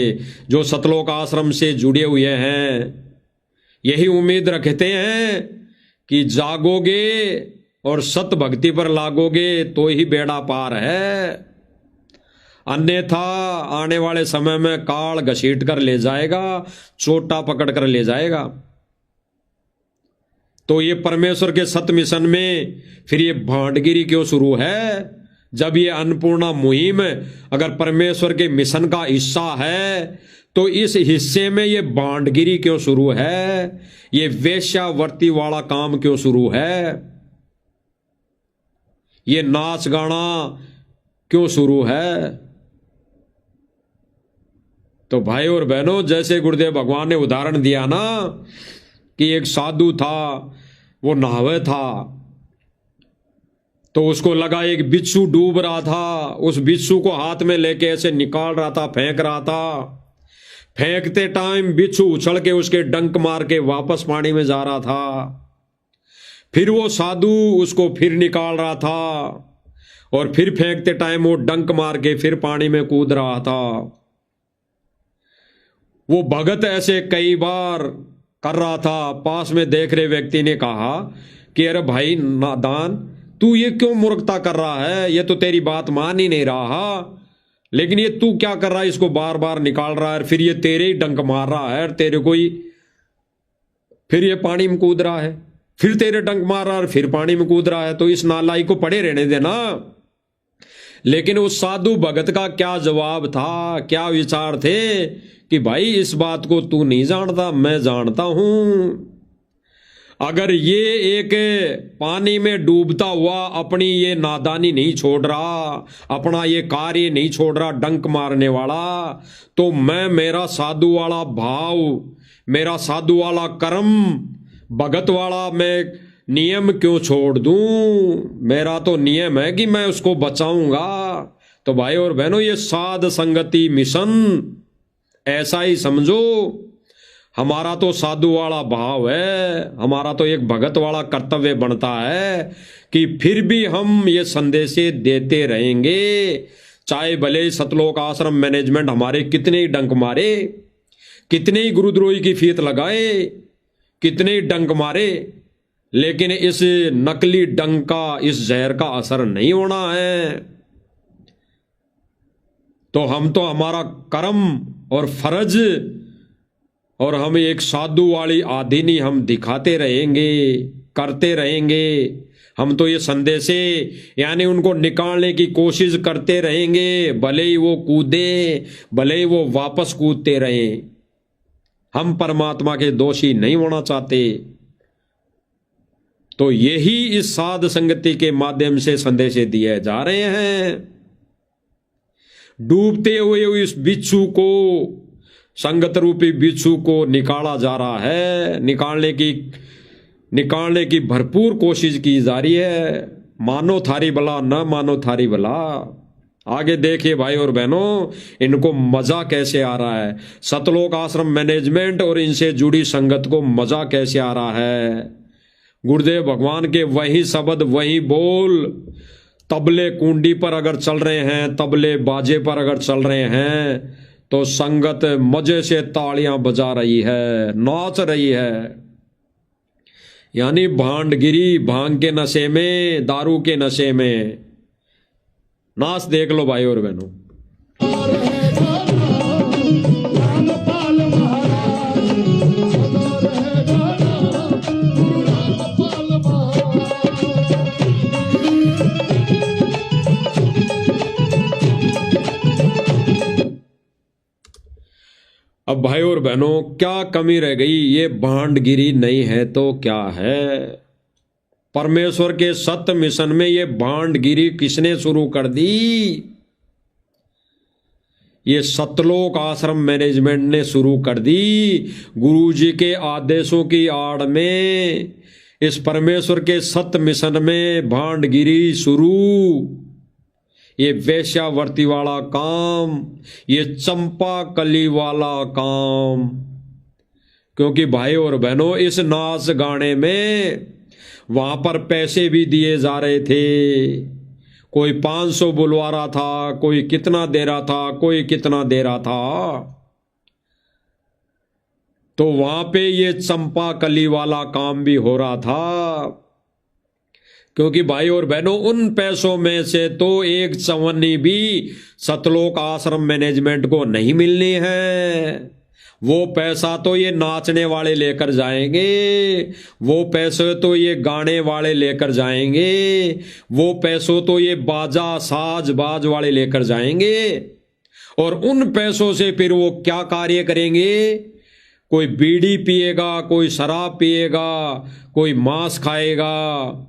जो सतलोक आश्रम से जुड़े हुए हैं, यही उम्मीद रखते हैं कि जागोगे और सत भक्ति पर लागोगे तो ही बेड़ा पार है, अन्यथा आने वाले समय में काल घसीट कर ले जाएगा, चोटा पकड़ कर ले जाएगा। तो ये परमेश्वर के सत्य मिशन में फिर ये भांडगिरी क्यों शुरू है? जब ये अन्नपूर्णा मुहिम अगर परमेश्वर के मिशन का हिस्सा है तो इस हिस्से में ये भांडगिरी क्यों शुरू है? ये वेश्यावर्ती वाला काम क्यों शुरू है? ये नाच गाना क्यों शुरू है? तो भाई और बहनों, जैसे गुरुदेव भगवान ने उदाहरण दिया ना कि एक साधु था, वो नहावे था, तो उसको लगा एक बिच्छू डूब रहा था, उस बिच्छू को हाथ में लेके ऐसे निकाल रहा था, फेंक रहा था। फेंकते टाइम बिच्छू उछल के उसके डंक मार के वापस पानी में जा रहा था। फिर वो साधु उसको फिर निकाल रहा था और फिर फेंकते टाइम वो डंक मार के फिर पानी में कूद रहा था। वो भगत ऐसे कई बार कर रहा था। पास में देख रहे व्यक्ति ने कहा कि अरे भाई नादान, तू ये क्यों मूर्खता कर रहा है? ये तो तेरी बात मान ही नहीं रहा, लेकिन ये तू क्या कर रहा है? इसको बार बार निकाल रहा है, फिर ये तेरे ही डंक मार रहा है, तेरे को ही, फिर ये पानी में कूद रहा है, फिर तेरे डंक मार रहा है, फिर पानी में कूद रहा है। तो इस नालाई को पड़े रहने देना। लेकिन उस साधु भगत का क्या जवाब था, क्या विचार थे कि भाई इस बात को तू नहीं जानता, मैं जानता हूं। अगर ये एक पानी में डूबता हुआ अपनी ये नादानी नहीं छोड़ रहा, अपना ये कार्य नहीं छोड़ रहा डंक मारने वाला, तो मैं मेरा साधु वाला भाव, मेरा साधु वाला कर्म, भगत वाला मैं नियम क्यों छोड़ दूं? मेरा तो नियम है कि मैं उसको बचाऊंगा। तो भाई और बहनों, ये साध संगति मिशन ऐसा ही समझो। हमारा तो साधु वाला भाव है, हमारा तो एक भगत वाला कर्तव्य बनता है कि फिर भी हम ये संदेशे देते रहेंगे, चाहे भले ही सतलोक आश्रम मैनेजमेंट हमारे कितने ही डंक मारे, कितने ही गुरुद्रोही की फीत लगाए, कितने ही डंक मारे, लेकिन इस नकली डंक का, इस जहर का असर नहीं होना है। तो हम तो हमारा कर्म और फर्ज और हम एक साधु वाली आदीनी हम दिखाते रहेंगे, करते रहेंगे। हम तो ये संदेशे यानी उनको निकालने की कोशिश करते रहेंगे, भले ही वो कूदे, भले ही वो वापस कूदते रहे। हम परमात्मा के दोषी नहीं होना चाहते। तो यही इस साध संगति के माध्यम से संदेशे दिए जा रहे हैं। डूबते हुए इस बिच्छू को, संगत रूपी बिच्छू को निकाला जा रहा है, निकालने की भरपूर कोशिश की जा रही है। मानो थारी भला, न मानो थारी भला। आगे देखिए भाई और बहनों, इनको मजा कैसे आ रहा है, सतलोक आश्रम मैनेजमेंट और इनसे जुड़ी संगत को मजा कैसे आ रहा है। गुरुदेव भगवान के वही शब्द, वही बोल तबले कुंडी पर अगर चल रहे हैं, तबले बाजे पर अगर चल रहे हैं, तो संगत मजे से तालियां बजा रही है, नाच रही है। यानी भांडगिरी, भांग के नशे में, दारू के नशे में नाच देख लो भाई और बहनों। अब भाई और बहनों, क्या कमी रह गई? ये भांडगिरी नहीं है तो क्या है? परमेश्वर के सत्य मिशन में ये भांडगिरी किसने शुरू कर दी? ये सतलोक आश्रम मैनेजमेंट ने शुरू कर दी। गुरुजी के आदेशों की आड़ में इस परमेश्वर के सत्य मिशन में भांडगिरी शुरू। ये वेश्यावर्ती वाला काम, ये चंपा कली वाला काम। क्योंकि भाई और बहनों, इस नाच गाने में वहां पर पैसे भी दिए जा रहे थे। कोई 500 बुलवा रहा था, कोई कितना दे रहा था, कोई कितना दे रहा था। तो वहां पे ये चंपा कली वाला काम भी हो रहा था। क्योंकि भाई और बहनों, उन पैसों में से तो एक चवन्नी भी सतलोक आश्रम मैनेजमेंट को नहीं मिलनी है। वो पैसा तो ये नाचने वाले लेकर जाएंगे, वो पैसे तो ये गाने वाले लेकर जाएंगे, वो पैसों तो ये बाजा साज बाज वाले लेकर जाएंगे। और उन पैसों से फिर वो क्या कार्य करेंगे? कोई बीड़ी पिएगा, कोई शराब पिएगा, कोई मांस खाएगा,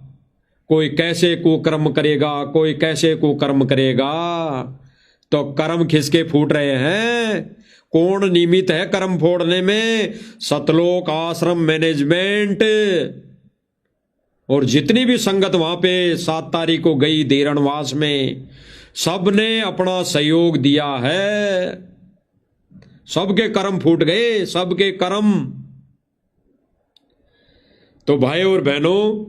कोई कैसे कुकर्म करेगा, कोई कैसे कुकर्म करेगा। तो कर्म खिसके फूट रहे हैं। कौन निमित्त है कर्म फोड़ने में? सतलोक आश्रम मैनेजमेंट। और जितनी भी संगत वहां पे 7 तारीख को गई धीरणवास में, सबने अपना सहयोग दिया है। सबके कर्म फूट गए, सबके कर्म। तो भाई और बहनों,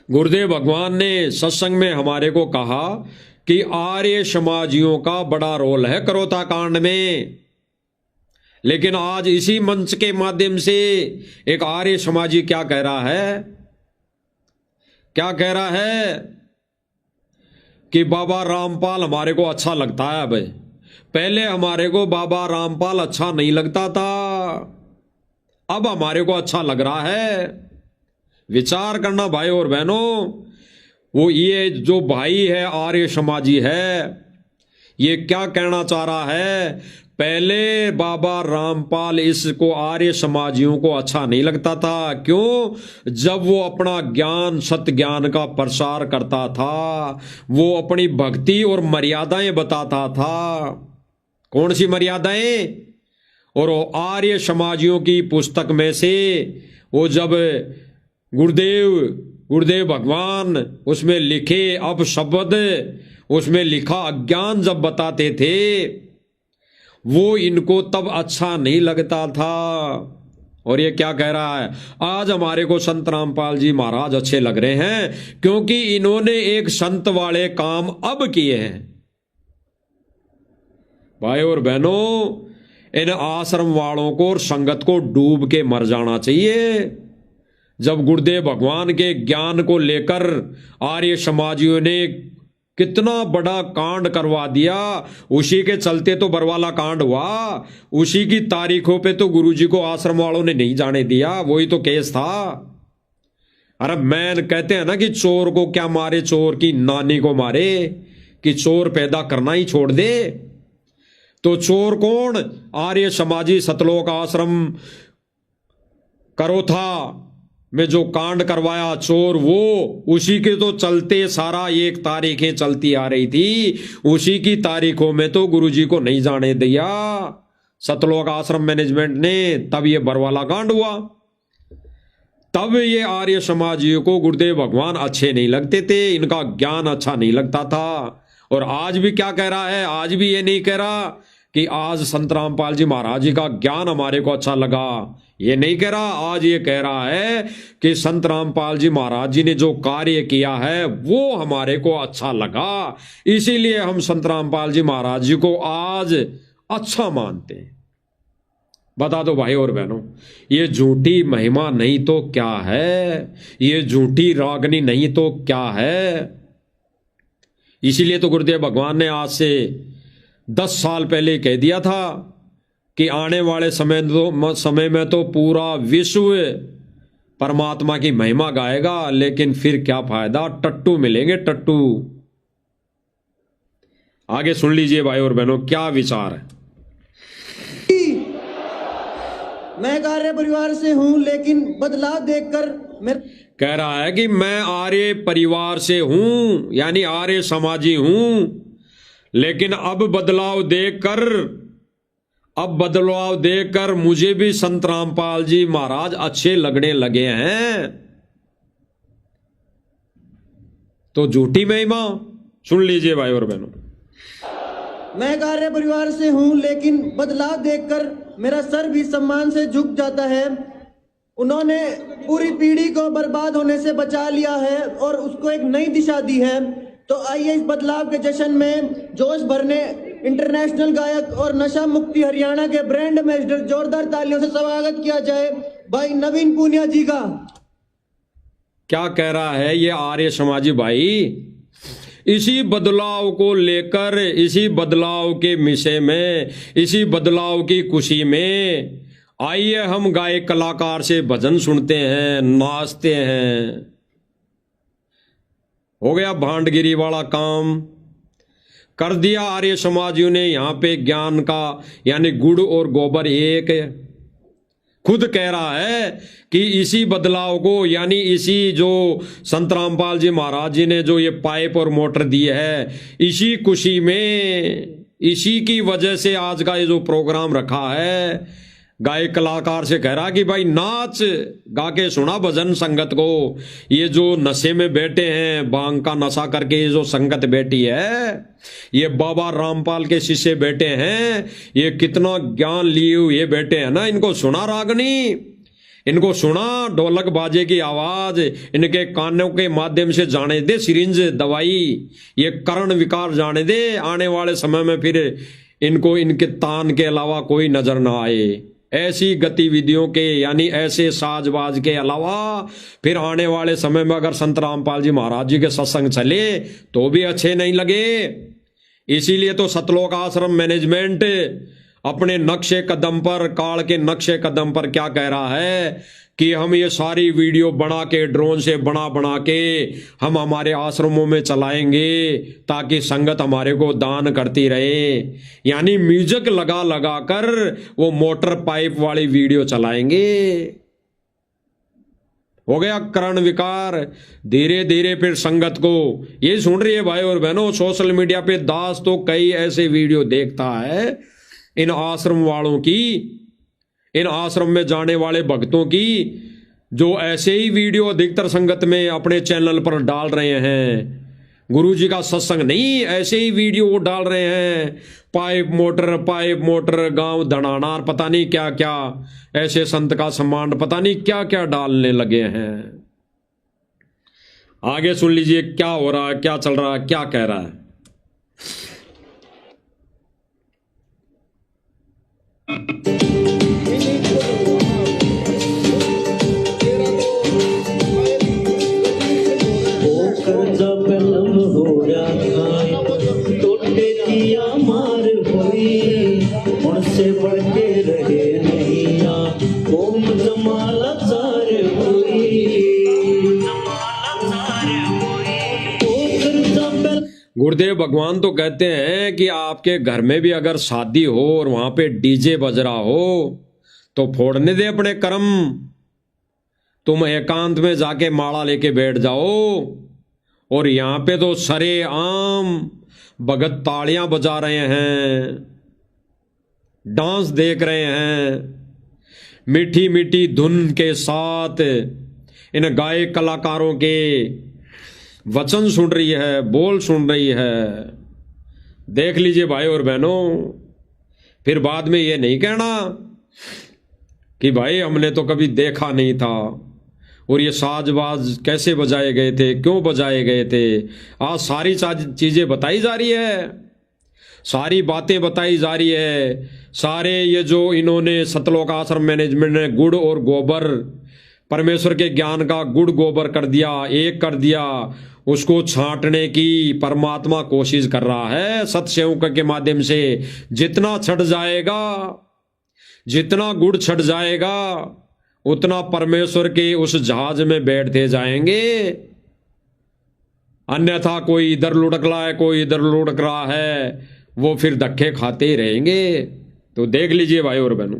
गुरुदेव भगवान ने सत्संग में हमारे को कहा कि आर्य समाजियों का बड़ा रोल है करोता कांड में। लेकिन आज इसी मंच के माध्यम से एक आर्य समाजी क्या कह रहा है? क्या कह रहा है कि बाबा रामपाल हमारे को अच्छा लगता है। भाई, पहले हमारे को बाबा रामपाल अच्छा नहीं लगता था, अब हमारे को अच्छा लग रहा है। विचार करना भाई और बहनों। वो ये जो भाई है आर्य समाजी है, ये क्या कहना चाह रहा है? पहले बाबा रामपाल इसको आर्य समाजियों को अच्छा नहीं लगता था। क्यों? जब वो अपना ज्ञान सत्य ज्ञान का प्रसार करता था, वो अपनी भक्ति और मर्यादाएं बताता था। कौन सी मर्यादाएं? और वो आर्य समाजियों की पुस्तक में से वो जब गुरुदेव भगवान उसमें लिखे अपशब्द, उसमें लिखा अज्ञान जब बताते थे, वो इनको तब अच्छा नहीं लगता था। और ये क्या कह रहा है? आज हमारे को संत रामपाल जी महाराज अच्छे लग रहे हैं क्योंकि इन्होंने एक संत वाले काम अब किए हैं। भाई और बहनों, इन आश्रम वालों को और संगत को डूब के मर जाना चाहिए। जब गुरुदेव भगवान के ज्ञान को लेकर आर्य समाजियों ने कितना बड़ा कांड करवा दिया, उसी के चलते तो बरवाला कांड हुआ। उसी की तारीखों पे तो गुरुजी को आश्रम वालों ने नहीं जाने दिया, वही तो केस था। अरे मैन कहते हैं ना कि चोर को क्या मारे, चोर की नानी को मारे, कि चोर पैदा करना ही छोड़ दे। तो चोर कौन? आर्य समाजी सतलोक आश्रम करोथा में जो कांड करवाया चोर, वो उसी के तो चलते सारा एक तारीखें चलती आ रही थी। उसी की तारीखों में तो गुरुजी को नहीं जाने दिया सतलोक आश्रम मैनेजमेंट ने। तब ये बरवाला कांड हुआ। तब ये आर्य समाजियों को गुरुदेव भगवान अच्छे नहीं लगते थे, इनका ज्ञान अच्छा नहीं लगता था। और आज भी क्या कह रहा है? आज भी ये नहीं कह रहा कि आज संत रामपाल जी महाराज जी का ज्ञान हमारे को अच्छा लगा, ये नहीं कह रहा। आज ये कह रहा है कि संत रामपाल जी महाराज जी ने जो कार्य किया है वो हमारे को अच्छा लगा, इसीलिए हम संत रामपाल जी महाराज जी को आज अच्छा मानते हैं। बता दो भाई और बहनों, ये झूठी महिमा नहीं तो क्या है? ये झूठी रागनी नहीं तो क्या है? इसीलिए तो गुरुदेव भगवान ने आज से 10 साल पहले कह दिया था कि आने वाले समय में तो पूरा विश्व परमात्मा की महिमा गाएगा, लेकिन फिर क्या फायदा, टट्टू मिलेंगे, टट्टू। आगे सुन लीजिए भाई और बहनों क्या विचार है। मैं एक आर्य परिवार से हूं, लेकिन बदलाव देखकर कह रहा है कि मैं आर्य परिवार से हूं, यानी आर्य समाजी हूं, लेकिन अब बदलाव देखकर मुझे भी संत रामपाल जी महाराज अच्छे लगने लगे हैं। तो झूठी महिमा सुन लीजिए भाई और बहनों। मैं एक आर्य परिवार से हूं, लेकिन बदलाव देखकर मेरा सर भी सम्मान से झुक जाता है। उन्होंने पूरी पीढ़ी को बर्बाद होने से बचा लिया है और उसको एक नई दिशा दी है। तो आइए इस बदलाव के जश्न में जोश भरने इंटरनेशनल गायक और नशा मुक्ति हरियाणा के ब्रांड एम्बेसडर जोरदार तालियों से स्वागत किया जाए भाई नवीन पूनिया जी का। क्या कह रहा है ये आर्य समाजी भाई? इसी बदलाव को लेकर, इसी बदलाव के विषय में, इसी बदलाव की खुशी में आइए हम गायक कलाकार से भजन सुनते हैं, नाचते हैं। हो गया भांडगिरी वाला काम, कर दिया आर्य समाजियों ने यहाँ पे ज्ञान का, यानी गुड़ और गोबर एक है। खुद कह रहा है कि इसी बदलाव को, यानी इसी जो संत रामपाल जी महाराज जी ने जो ये पाइप और मोटर दी है, इसी खुशी में, इसी की वजह से आज का ये जो प्रोग्राम रखा है। गायक कलाकार से कह रहा कि भाई नाच गा के सुना भजन संगत को। ये जो नशे में बैठे हैं, भांग का नशा करके ये जो संगत बैठी है, ये बाबा रामपाल के शिष्य बैठे हैं, ये कितना ज्ञान लिए हुए बैठे हैं ना, इनको सुना रागनी, इनको सुना ढोलक बाजे की आवाज, इनके कानों के माध्यम से जाने दे सिरिंज दवाई, ये कर्ण विकार जाने दे। आने वाले समय में फिर इनको इनके तान के अलावा कोई नजर ना आए। ऐसी गतिविधियों के, यानी ऐसे साजबाज के अलावा फिर आने वाले समय में अगर संत रामपाल जी महाराज जी के सत्संग चले तो भी अच्छे नहीं लगे। इसीलिए तो सतलोक आश्रम मैनेजमेंट अपने नक्शे कदम पर, काल के नक्शे कदम पर क्या कह रहा है कि हम ये सारी वीडियो बना के, ड्रोन से बना बना के हम हमारे आश्रमों में चलाएंगे ताकि संगत हमारे को दान करती रहे। यानी म्यूजिक लगा लगा कर वो मोटर पाइप वाली वीडियो चलाएंगे। हो गया करण विकार। धीरे धीरे फिर संगत को ये सुन रही है भाई और बहनों, सोशल मीडिया पे दास तो कई ऐसे वीडियो देखता है इन आश्रम वालों की, इन आश्रम में जाने वाले भक्तों की, जो ऐसे ही वीडियो अधिकतर संगत में अपने चैनल पर डाल रहे हैं। गुरुजी का सत्संग नहीं, ऐसे ही वीडियो डाल रहे हैं। पाइप मोटर गांव धनानार, पता नहीं क्या क्या, ऐसे संत का सम्मान, पता नहीं क्या क्या डालने लगे हैं। आगे सुन लीजिए क्या हो रहा है, क्या चल रहा है, क्या कह रहा है। से बढ़ के रहे नहीं ओम जमाला सारे गुरुदेव भगवान तो कहते हैं कि आपके घर में भी अगर शादी हो और वहां पे डीजे बज रहा हो तो फोड़ने दे अपने कर्म। तुम एकांत में जाके माला लेके बैठ जाओ। और यहां पे तो सरे आम भगत तालियां बजा रहे हैं, डांस देख रहे हैं, मीठी मीठी धुन के साथ इन गायक कलाकारों के वचन सुन रही है, बोल सुन रही है। देख लीजिए भाई और बहनों, फिर बाद में ये नहीं कहना कि भाई हमने तो कभी देखा नहीं था और ये साजबाज कैसे बजाए गए थे, क्यों बजाए गए थे। आज सारी चीजें बताई जा रही है, सारी बातें बताई जा रही है। सारे ये जो इन्होंने सतलोक आश्रम मैनेजमेंट ने गुड़ और गोबर, परमेश्वर के ज्ञान का गुड़ गोबर कर दिया, एक कर दिया, उसको छांटने की परमात्मा कोशिश कर रहा है सत्सेवक के माध्यम से। जितना छट जाएगा, जितना गुड़ छट जाएगा, उतना परमेश्वर के उस जहाज में बैठते जाएंगे। अन्यथा कोई इधर लुढ़क रहा है, कोई इधर लुढ़क रहा है, वो फिर धक्के खाते ही रहेंगे। तो देख लीजिए भाई और बहनों।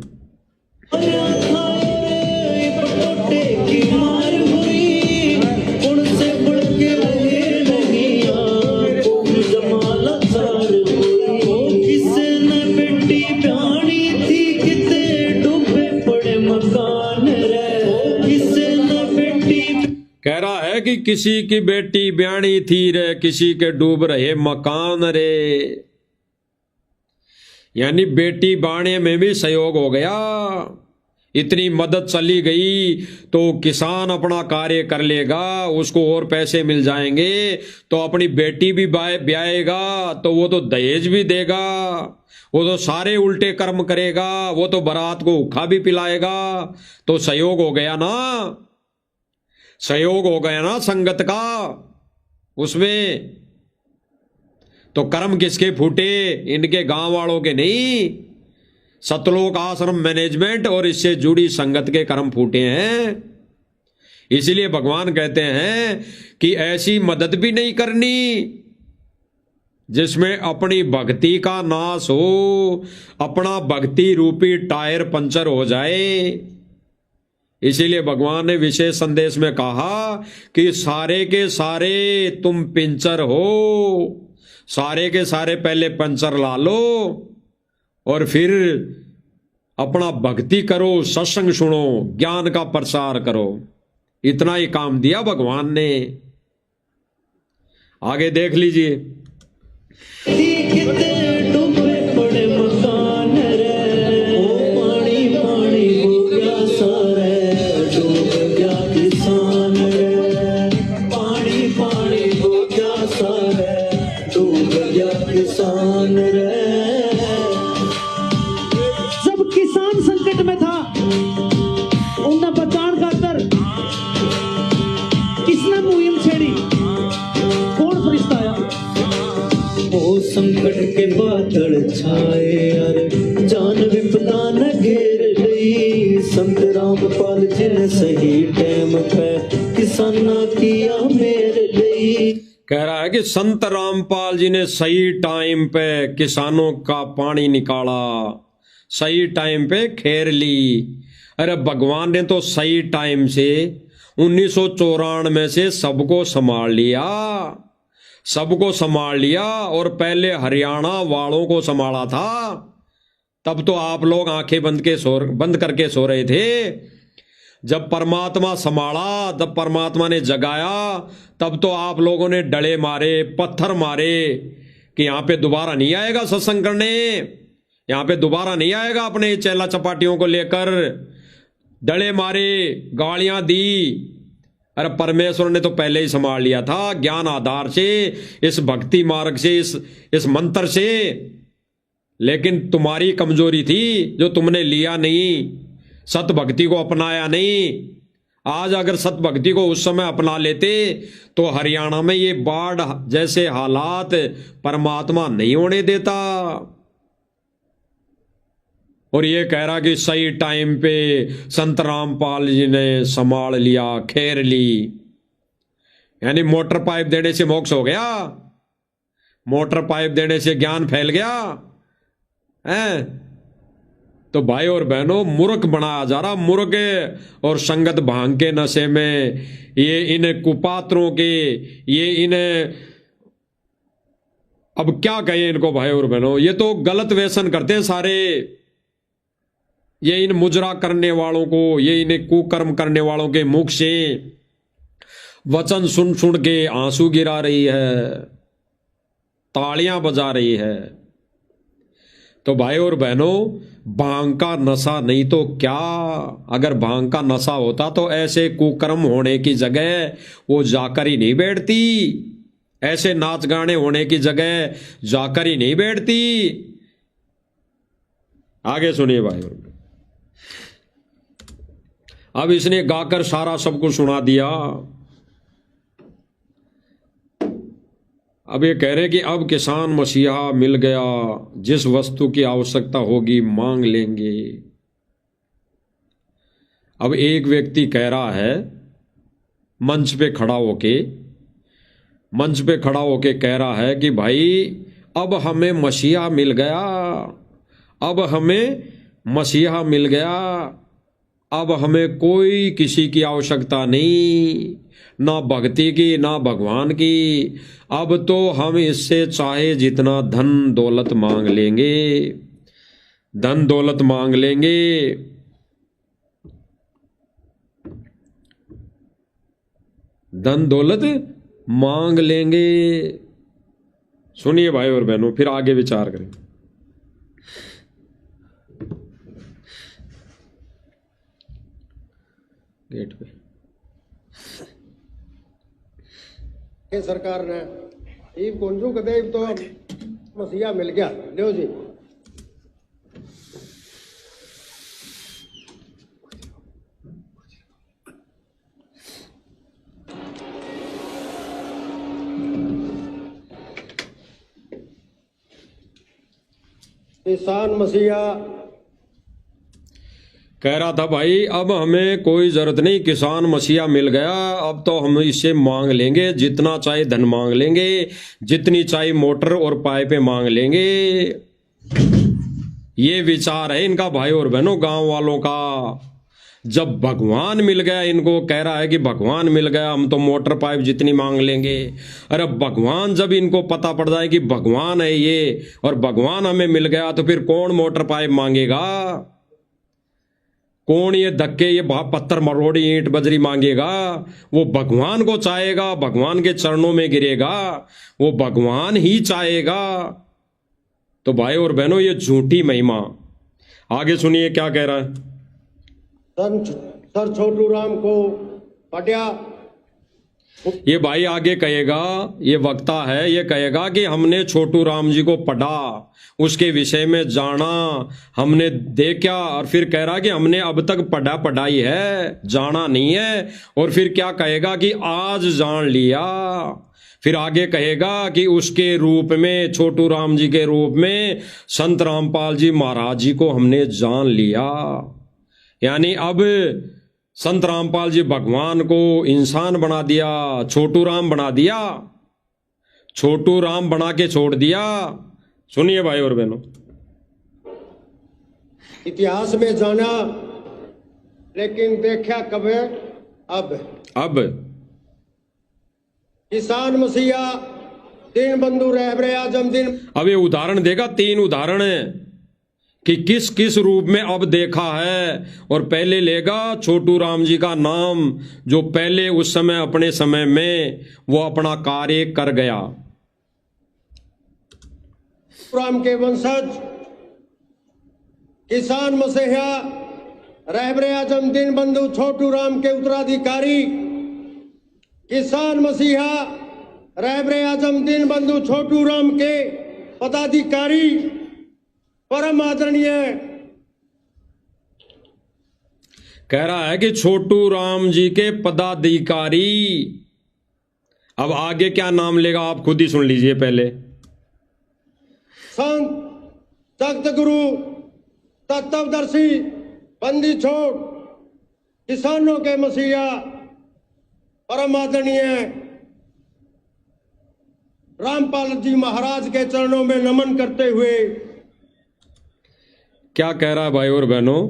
कह रहा है कि किसी की बेटी ब्याणी थी रे, किसी के डूब रहे मकान रे। यानी बेटी बाणे में भी सहयोग हो गया। इतनी मदद चली गई तो किसान अपना कार्य कर लेगा, उसको और पैसे मिल जाएंगे, तो अपनी बेटी भी ब्याएगा तो वो तो दहेज भी देगा, वो तो सारे उल्टे कर्म करेगा, वो तो बारात को उखा भी पिलाएगा। तो सहयोग हो गया ना, सहयोग हो गया ना संगत का उसमें। तो कर्म किसके फूटे? इनके गांव वालों के नहीं, सतलोक आश्रम मैनेजमेंट और इससे जुड़ी संगत के कर्म फूटे हैं। इसलिए भगवान कहते हैं कि ऐसी मदद भी नहीं करनी जिसमें अपनी भक्ति का नाश हो, अपना भक्ति रूपी टायर पंचर हो जाए। इसीलिए भगवान ने विशेष संदेश में कहा कि सारे के सारे तुम पिंचर हो, सारे के सारे पहले पंचर ला लो और फिर अपना भक्ति करो, सत्संग सुनो, ज्ञान का प्रसार करो। इतना ही काम दिया भगवान ने। आगे देख लीजिए। जब किसान संकट में था, उन्हें बचाने खातर किसने मुहिम छेड़ी? कौन फरिश्ता आया? ओ संकट के बादल छाए, अरे जान संत रामपाल जी ने सही टाइम पे किसाना किया मेरे लिए। कह रहा है कि संत रामपाल जी ने सही टाइम पे किसानों का पानी निकाला, सही टाइम पे खैर ली। अरे भगवान ने तो सही टाइम से 1994 से सबको संभाल लिया, सबको संभाल लिया। और पहले हरियाणा वालों को संभाला था, तब तो आप लोग आंखें बंद करके सो रहे थे। जब परमात्मा संभाला, जब परमात्मा ने जगाया, तब तो आप लोगों ने डले मारे, पत्थर मारे कि यहां पे दोबारा नहीं आएगा सत्संग करने, यहां पे दोबारा नहीं आएगा अपने चेला चपाटियों को लेकर। डले मारे, गालियां दी। अरे परमेश्वर ने तो पहले ही संभाल लिया था, ज्ञान आधार से, इस भक्ति मार्ग से, इस मंत्र से। लेकिन तुम्हारी कमजोरी थी जो तुमने लिया नहीं, सत भक्ति को अपनाया नहीं। आज अगर सत भक्ति को उस समय अपना लेते तो हरियाणा में ये बाढ़ जैसे हालात परमात्मा नहीं होने देता। और ये कह रहा कि सही टाइम पे संत रामपाल जी ने संभाल लिया, खैर ली। यानी मोटर पाइप देने से मोक्ष हो गया, मोटर पाइप देने से ज्ञान फैल गया है। तो भाई और बहनों, मूर्ख बनाया जा रहा, मूर्ख। और संगत भांग के नशे में ये इन कुपात्रों के, ये इन, अब क्या कहें इनको भाई और बहनों, ये तो गलत व्यसन करते हैं सारे। ये इन मुजरा करने वालों को, ये इन कुकर्म करने वालों के मुख से वचन सुन सुन के आंसू गिरा रही है, तालियां बजा रही है। तो भाई और बहनों, भांग का नशा नहीं तो क्या, अगर भांग का नशा होता तो ऐसे कुकर्म होने की जगह वो जाकर ही नहीं बैठती, ऐसे नाच गाने होने की जगह जाकर ही नहीं बैठती। आगे सुनिए भाई और, अब इसने गाकर सारा सबको सुना दिया। अब ये कह रहे कि अब किसान मसीहा मिल गया, जिस वस्तु की आवश्यकता होगी मांग लेंगे। अब एक व्यक्ति कह रहा है मंच पे खड़ा होके कह रहा है कि भाई अब हमें मसीहा मिल गया, अब हमें मसीहा मिल गया, अब हमें कोई किसी की आवश्यकता नहीं, ना भक्ति की ना भगवान की। अब तो हम इससे चाहे जितना धन दौलत मांग लेंगे, धन दौलत मांग लेंगे। धन दौलत मांग लेंगे। सुनिए भाई और बहनों, फिर आगे विचार करें। गेट पे सरकार ने ईब कुंजू कदे तो मसीहा मिल गया लियो जी। किसान मसीहा कह रहा था भाई अब हमें कोई जरूरत नहीं, किसान मसीहा मिल गया, अब तो हम इससे मांग लेंगे, जितना चाहे धन मांग लेंगे, जितनी चाहे मोटर और पाइपें मांग लेंगे। ये विचार है इनका भाई और बहनों, गांव वालों का। जब भगवान मिल गया, इनको कह रहा है कि भगवान मिल गया, हम तो मोटर पाइप जितनी मांग लेंगे। अरे भगवान, जब इनको पता पड़ जाए कि भगवान है ये और भगवान हमें मिल गया, तो फिर कौन मोटर पाइप मांगेगा, कौन ये धक्के, ये पत्थर मरोड़ी ईंट बजरी मांगेगा। वो भगवान को चाहेगा, भगवान के चरणों में गिरेगा, वो भगवान ही चाहेगा। तो भाई और बहनों, ये झूठी महिमा। आगे सुनिए क्या कह रहा है। सर छोटू राम को पटिया। ये भाई आगे कहेगा, ये वक्ता है, ये कहेगा कि हमने छोटू राम जी को पढ़ा, उसके विषय में जाना, हमने देखा, और फिर कह रहा कि हमने अब तक पढ़ाई है, जाना नहीं है। और फिर क्या कहेगा कि आज जान लिया। फिर आगे कहेगा कि उसके रूप में, छोटू राम जी के रूप में संत रामपाल जी महाराज जी को हमने जान लिया। यानी अब संत रामपाल जी भगवान को इंसान बना दिया, छोटू राम बना दिया, छोटू राम बना के छोड़ दिया। सुनिए भाई और बहनों, इतिहास में जाना लेकिन देखा कब है? अब किसान मसीहा दीन बंधु रहबरे आजम दिन। अब ये उदाहरण देगा, 3 उदाहरण है कि किस किस रूप में अब देखा है। और पहले लेगा छोटू राम जी का नाम, जो पहले उस समय अपने समय में वो अपना कार्य कर गया। राम के वंशज किसान मसीहा रहबरे आजम दीन बंधु छोटू राम के उत्तराधिकारी, किसान मसीहा रहबरे आजम दीन बंधु छोटू राम के पदाधिकारी, परम आदरणीय कह रहा है कि छोटू राम जी के पदाधिकारी। अब आगे क्या नाम लेगा आप खुद ही सुन लीजिए। पहले संत तख्त गुरु तत्वदर्शी बंदी छोड़ किसानों के मसीहा परम आदरणीय रामपाल जी महाराज के चरणों में नमन करते हुए क्या कह रहा है भाई और बहनों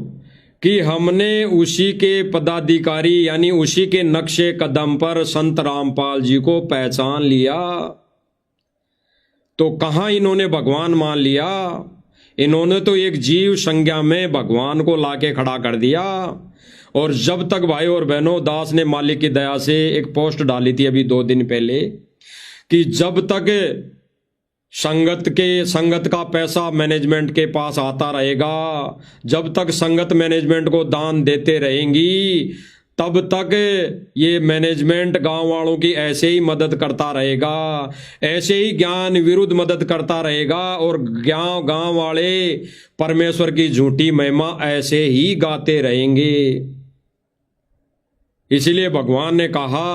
कि हमने उसी के पदाधिकारी यानी उसी के नक्शे कदम पर संत रामपाल जी को पहचान लिया। तो कहां इन्होंने भगवान मान लिया? इन्होंने तो एक जीव संज्ञा में भगवान को लाके खड़ा कर दिया। और जब तक भाई और बहनों, दास ने मालिक की दया से एक पोस्ट डाली थी अभी 2 दिन पहले कि जब तक संगत का पैसा मैनेजमेंट के पास आता रहेगा, जब तक संगत मैनेजमेंट को दान देते रहेंगी, तब तक ये मैनेजमेंट गांव वालों की ऐसे ही मदद करता रहेगा, ऐसे ही ज्ञान विरुद्ध मदद करता रहेगा। और गांव वाले परमेश्वर की झूठी महिमा ऐसे ही गाते रहेंगे। इसलिए भगवान ने कहा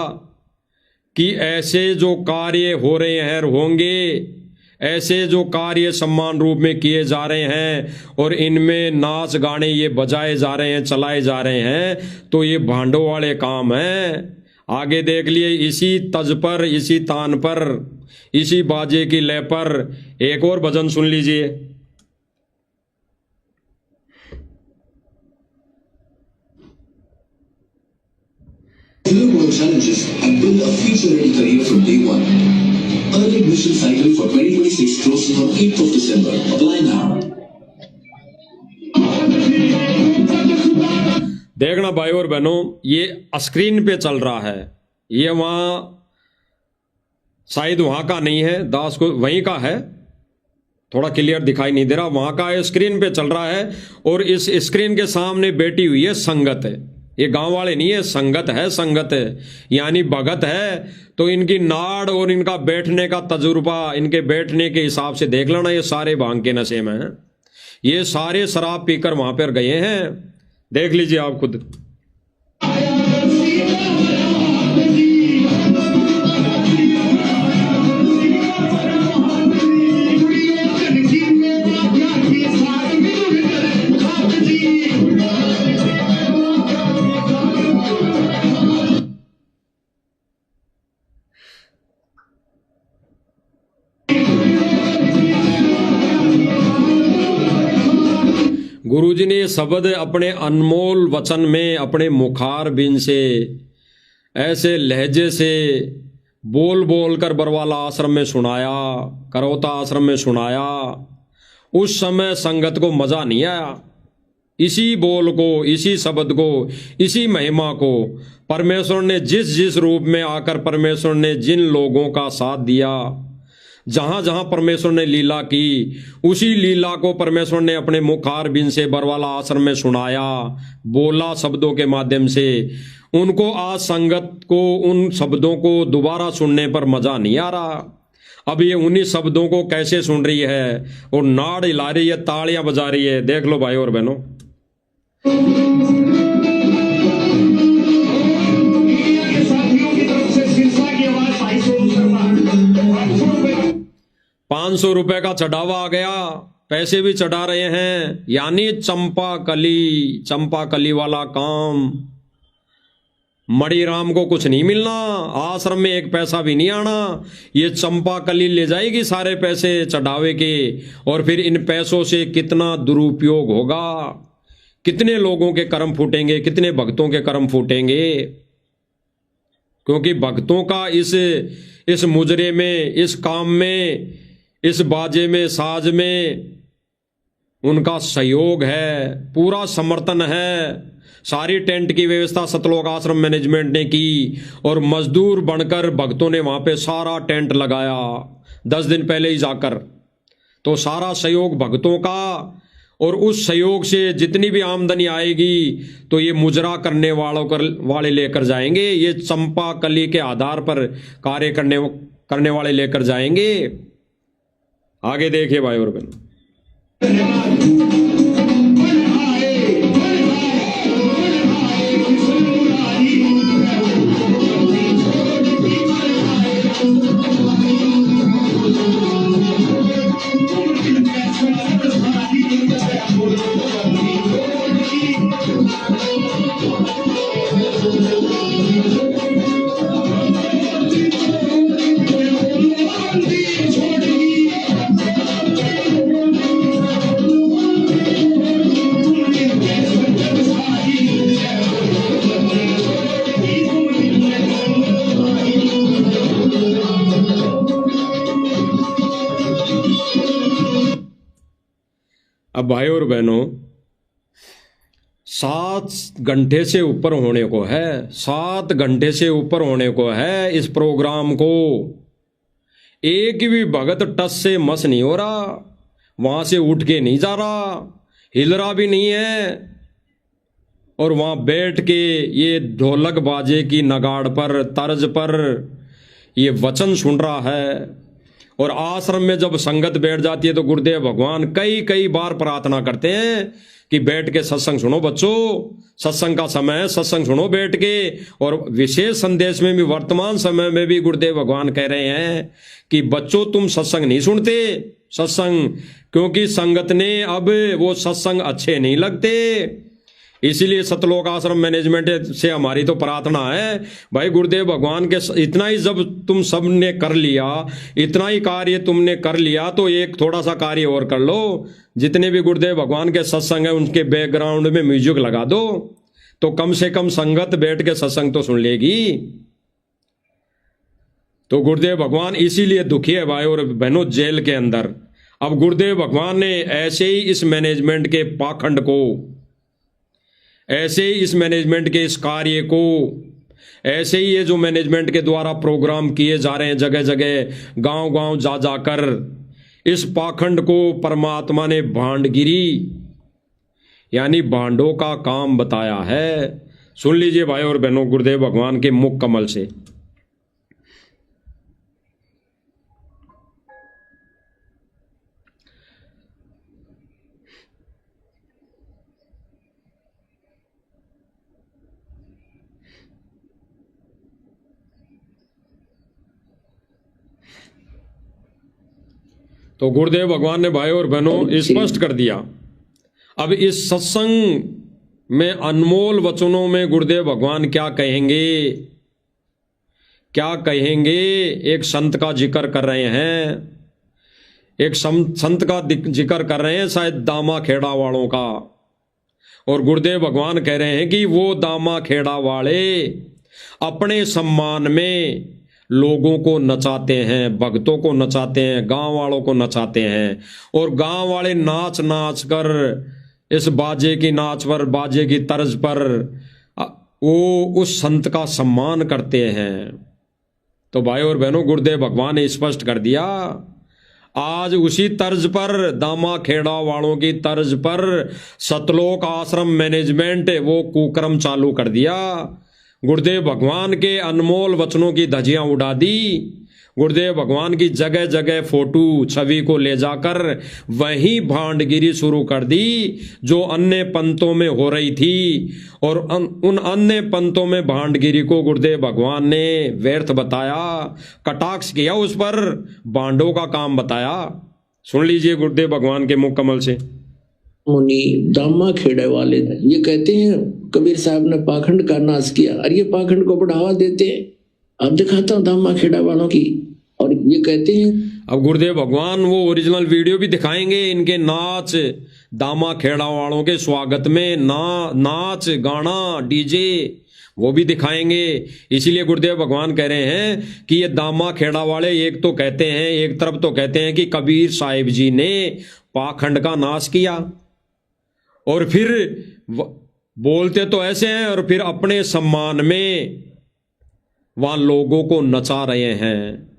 कि ऐसे जो कार्य हो रहे हैं होंगे, ऐसे जो कार्य सम्मान रूप में किए जा रहे हैं और इनमें नाच गाने ये बजाए जा रहे हैं, चलाए जा रहे हैं, तो ये भांडों वाले काम हैं। आगे देख लिए, इसी तज पर, इसी तान पर, इसी बाजे की लय पर एक और भजन सुन लीजिए। Challenges and build a future-ready career from day one. Early admission cycle for 2026 closes on 8th of December. Apply now. देखना भाई और बहनों, ये स्क्रीन पे चल रहा है, ये वहां शायद वहां का नहीं है, दास को वहीं का है, थोड़ा क्लियर दिखाई नहीं दे रहा, वहां का है, स्क्रीन पे चल रहा है। और इस स्क्रीन के सामने बैठी हुई है संगत है, ये गांव वाले नहीं है, संगत है, संगत है यानी भगत है। तो इनकी नाड़ और इनका बैठने का तजुर्बा, इनके बैठने के हिसाब से देख लेना, ये सारे भांग के नशे में हैं, ये सारे शराब पीकर वहां पर गए हैं, देख लीजिए आप खुद। गुरुजी ने ये शब्द अपने अनमोल वचन में अपने मुखार बिन से ऐसे लहजे से बोल बोल कर बरवाला आश्रम में सुनाया, करौता आश्रम में सुनाया। उस समय संगत को मजा नहीं आया। इसी बोल को, इसी शब्द को, इसी महिमा को परमेश्वर ने जिस जिस रूप में आकर परमेश्वर ने जिन लोगों का साथ दिया, जहां जहां परमेश्वर ने लीला की, उसी लीला को परमेश्वर ने अपने मुखार बिन से बरवाला आश्रम में सुनाया, बोला शब्दों के माध्यम से। उनको आज संगत को उन शब्दों को दोबारा सुनने पर मजा नहीं आ रहा। अब ये उन्हीं शब्दों को कैसे सुन रही है और नाड़ हिला रही है, तालियां बजा रही है। देख लो भाई और बहनों, ₹500 का चढ़ावा आ गया पैसे भी चढ़ा रहे हैं, यानी चंपा कली वाला काम। मणिराम को कुछ नहीं मिलना, आश्रम में एक पैसा भी नहीं आना, ये चंपा कली ले जाएगी सारे पैसे चढ़ावे के। और फिर इन पैसों से कितना दुरुपयोग होगा, कितने लोगों के कर्म फूटेंगे, कितने भक्तों के कर्म फूटेंगे। क्योंकि भक्तों का इस मुजरे में, इस काम में, इस बाजे में, साज में उनका सहयोग है, पूरा समर्थन है। सारी टेंट की व्यवस्था सतलोक आश्रम मैनेजमेंट ने की और मजदूर बनकर भक्तों ने वहां पे सारा टेंट लगाया 10 दिन पहले ही जाकर। तो सारा सहयोग भक्तों का, और उस सहयोग से जितनी भी आमदनी आएगी तो ये मुजरा करने वाले लेकर जाएंगे, ये चंपा कली के आधार पर कार्य करने वाले लेकर जाएंगे। आगे देखिए भाई और बहन। अब भाई और बहनों, 7 घंटे से ऊपर होने को है, 7 घंटे से ऊपर होने को है इस प्रोग्राम को। एक भी भगत टस से मस नहीं हो रहा, वहां से उठ के नहीं जा रहा, हिल रहा भी नहीं है, और वहां बैठ के ये ढोलक बाजे की नगाड़ पर, तर्ज पर ये वचन सुन रहा है। और आश्रम में जब संगत बैठ जाती है तो गुरुदेव भगवान कई बार प्रार्थना करते हैं कि बैठ के सत्संग सुनो बच्चों, सत्संग का समय है, सत्संग सुनो बैठ के। और विशेष संदेश में भी, वर्तमान समय में भी गुरुदेव भगवान कह रहे हैं कि बच्चों तुम सत्संग नहीं सुनते, सत्संग, क्योंकि संगत ने अब वो सत्संग अच्छे नहीं लगते। इसीलिए सतलोक आश्रम मैनेजमेंट से हमारी तो प्रार्थना है भाई, गुरुदेव भगवान के इतना ही जब तुम सब ने कर लिया, इतना ही कार्य तुमने कर लिया, तो एक थोड़ा सा कार्य और कर लो। जितने भी गुरुदेव भगवान के सत्संग है उनके बैकग्राउंड में म्यूजिक लगा दो, तो कम से कम संगत बैठ के सत्संग तो सुन लेगी। तो गुरुदेव भगवान इसीलिए दुखी है भाई और बहनों जेल के अंदर। अब गुरुदेव भगवान ने ऐसे ही इस मैनेजमेंट के पाखंड को, ऐसे ही इस मैनेजमेंट के इस कार्य को, ऐसे ही ये जो मैनेजमेंट के द्वारा प्रोग्राम किए जा रहे हैं जगह जगह, गांव गांव जा जाकर, इस पाखंड को परमात्मा ने भांडगिरी यानी भांडों का काम बताया है। सुन लीजिए भाई और बहनों गुरुदेव भगवान के मुख कमल से। तो गुरुदेव भगवान ने भाई और बहनों स्पष्ट कर दिया। अब इस सत्संग में अनमोल वचनों में गुरुदेव भगवान क्या कहेंगे, क्या कहेंगे। एक संत का जिक्र कर रहे हैं, एक संत का जिक्र कर रहे हैं, शायद दामा खेड़ा वालों का। और गुरुदेव भगवान कह रहे हैं कि वो दामा खेड़ा वाले अपने सम्मान में लोगों को नचाते हैं, भक्तों को नचाते हैं, गांव वालों को नचाते हैं। और गांव वाले नाच नाच कर इस बाजे की नाच पर, बाजे की तर्ज पर वो उस संत का सम्मान करते हैं। तो भाई और बहनों गुरुदेव भगवान ने स्पष्ट कर दिया, आज उसी तर्ज पर, दामा खेड़ा वालों की तर्ज पर सतलोक आश्रम मैनेजमेंट वो कुकर्म चालू कर दिया। गुरुदेव भगवान के अनमोल वचनों की धज्जियां उड़ा दी। गुरुदेव भगवान की जगह जगह फोटो छवि को ले जाकर वहीं भांडगिरी शुरू कर दी जो अन्य पंथों में हो रही थी। और उन अन्य पंथों में भांडगिरी को गुरुदेव भगवान ने व्यर्थ बताया, कटाक्ष किया, उस पर भांडों का काम बताया। सुन लीजिए गुरुदेव भगवान के मुख कमल से। मुनि दामा खेड़े वाले ये कहते हैं कबीर साहब ने पाखंड का नाश किया और ये पाखंड को बढ़ावा देते हैं। अब दिखाता हूं दामा खेड़ा वालों की, और ये कहते हैं अब गुरुदेव भगवान वो ओरिजिनल वीडियो भी दिखाएंगे इनके नाच, दामा खेड़ा वालों के स्वागत में नाच गाना डीजे वो भी दिखाएंगे। इसीलिए गुरुदेव भगवान कह रहे हैं कि ये दामा खेड़ा वाले एक तो कहते हैं, एक तरफ तो कहते हैं कि कबीर साहिब जी ने पाखंड का नाश किया, और फिर बोलते तो ऐसे हैं, और फिर अपने सम्मान में वहां लोगों को नचा रहे हैं,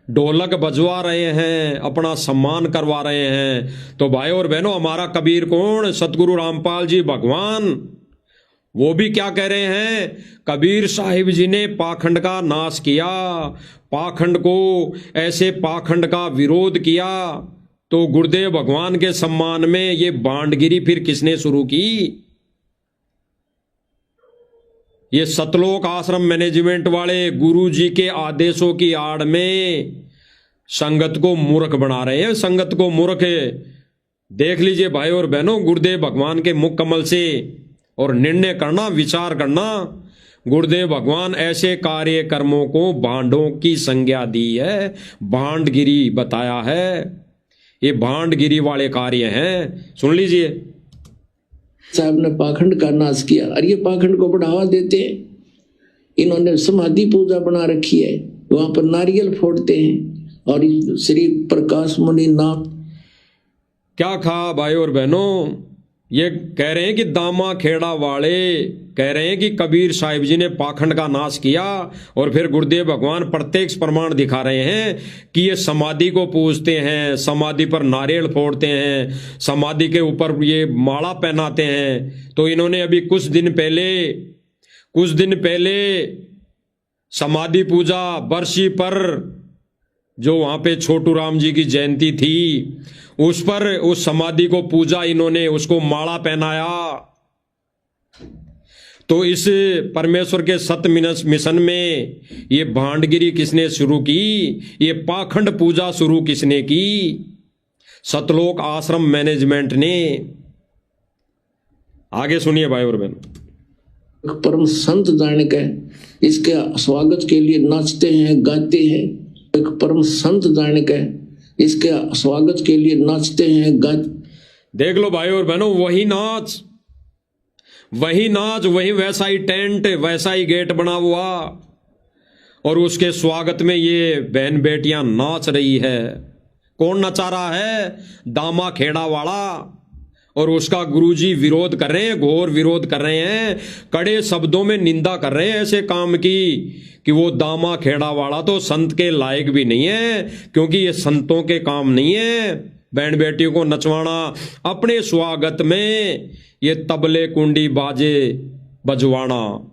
ढोलक बजवा रहे हैं, अपना सम्मान करवा रहे हैं। तो भाई और बहनों, हमारा कबीर कौन? सतगुरु रामपाल जी भगवान, वो भी क्या कह रहे हैं? कबीर साहिब जी ने पाखंड का नाश किया, पाखंड को ऐसे पाखंड का विरोध किया। तो गुरुदेव भगवान के सम्मान में ये बांडगिरी फिर किसने शुरू की? ये सतलोक आश्रम मैनेजमेंट वाले गुरु जी के आदेशों की आड़ में संगत को मूर्ख बना रहे हैं, संगत को मूर्ख। देख लीजिए भाई और बहनों, गुरुदेव भगवान के मुख कमल से और निर्णय करना, विचार करना। गुरुदेव भगवान ऐसे कार्य कर्मों को भांडों की संज्ञा दी है, भांडगिरी बताया है, ये भांडगिरी वाले कार्य हैं। सुन लीजिए, साहब ने पाखंड का नाश किया और ये पाखंड को बढ़ावा देते हैं। इन्होंने समाधि पूजा बना रखी है, वहां पर नारियल फोड़ते हैं, और श्री प्रकाश मुनि नाम क्या कहा भाई और बहनों? ये कह रहे हैं कि दामा खेड़ा वाले कह रहे हैं कि कबीर साहिब जी ने पाखंड का नाश किया, और फिर गुरुदेव भगवान प्रत्यक्ष प्रमाण दिखा रहे हैं कि ये समाधि को पूजते हैं, समाधि पर नारियल फोड़ते हैं, समाधि के ऊपर ये माला पहनाते हैं। तो इन्होंने अभी कुछ दिन पहले समाधि पूजा बरसी पर, जो वहां पे छोटू राम जी की जयंती थी, उस पर उस समाधि को पूजा, इन्होंने उसको माला पहनाया। तो इस परमेश्वर के सत्य मिशन में ये भांडगिरी किसने शुरू की? ये पाखंड पूजा शुरू किसने की? सतलोक आश्रम मैनेजमेंट ने। आगे सुनिए भाई और बहन। परम संत जान के इसके स्वागत के लिए नाचते हैं, गाते हैं। एक परम संत जान के इसके स्वागत के लिए नाचते हैं, देख लो भाई और बहनों, वही नाच, वही वैसा ही टेंट, वैसा ही गेट बना हुआ, और उसके स्वागत में ये बहन बेटियां नाच रही है। कौन नचा रहा है? दामा खेड़ा वाला, और उसका गुरुजी विरोध कर रहे हैं, घोर विरोध कर रहे हैं, कड़े शब्दों में निंदा कर रहे हैं ऐसे काम की कि वो दामा खेड़ा वाला तो संत के लायक भी नहीं है, क्योंकि ये संतों के काम नहीं है बहन बेटियों को नचवाना। अपने स्वागत में ये तबले कुंडी बाजे बजवाना,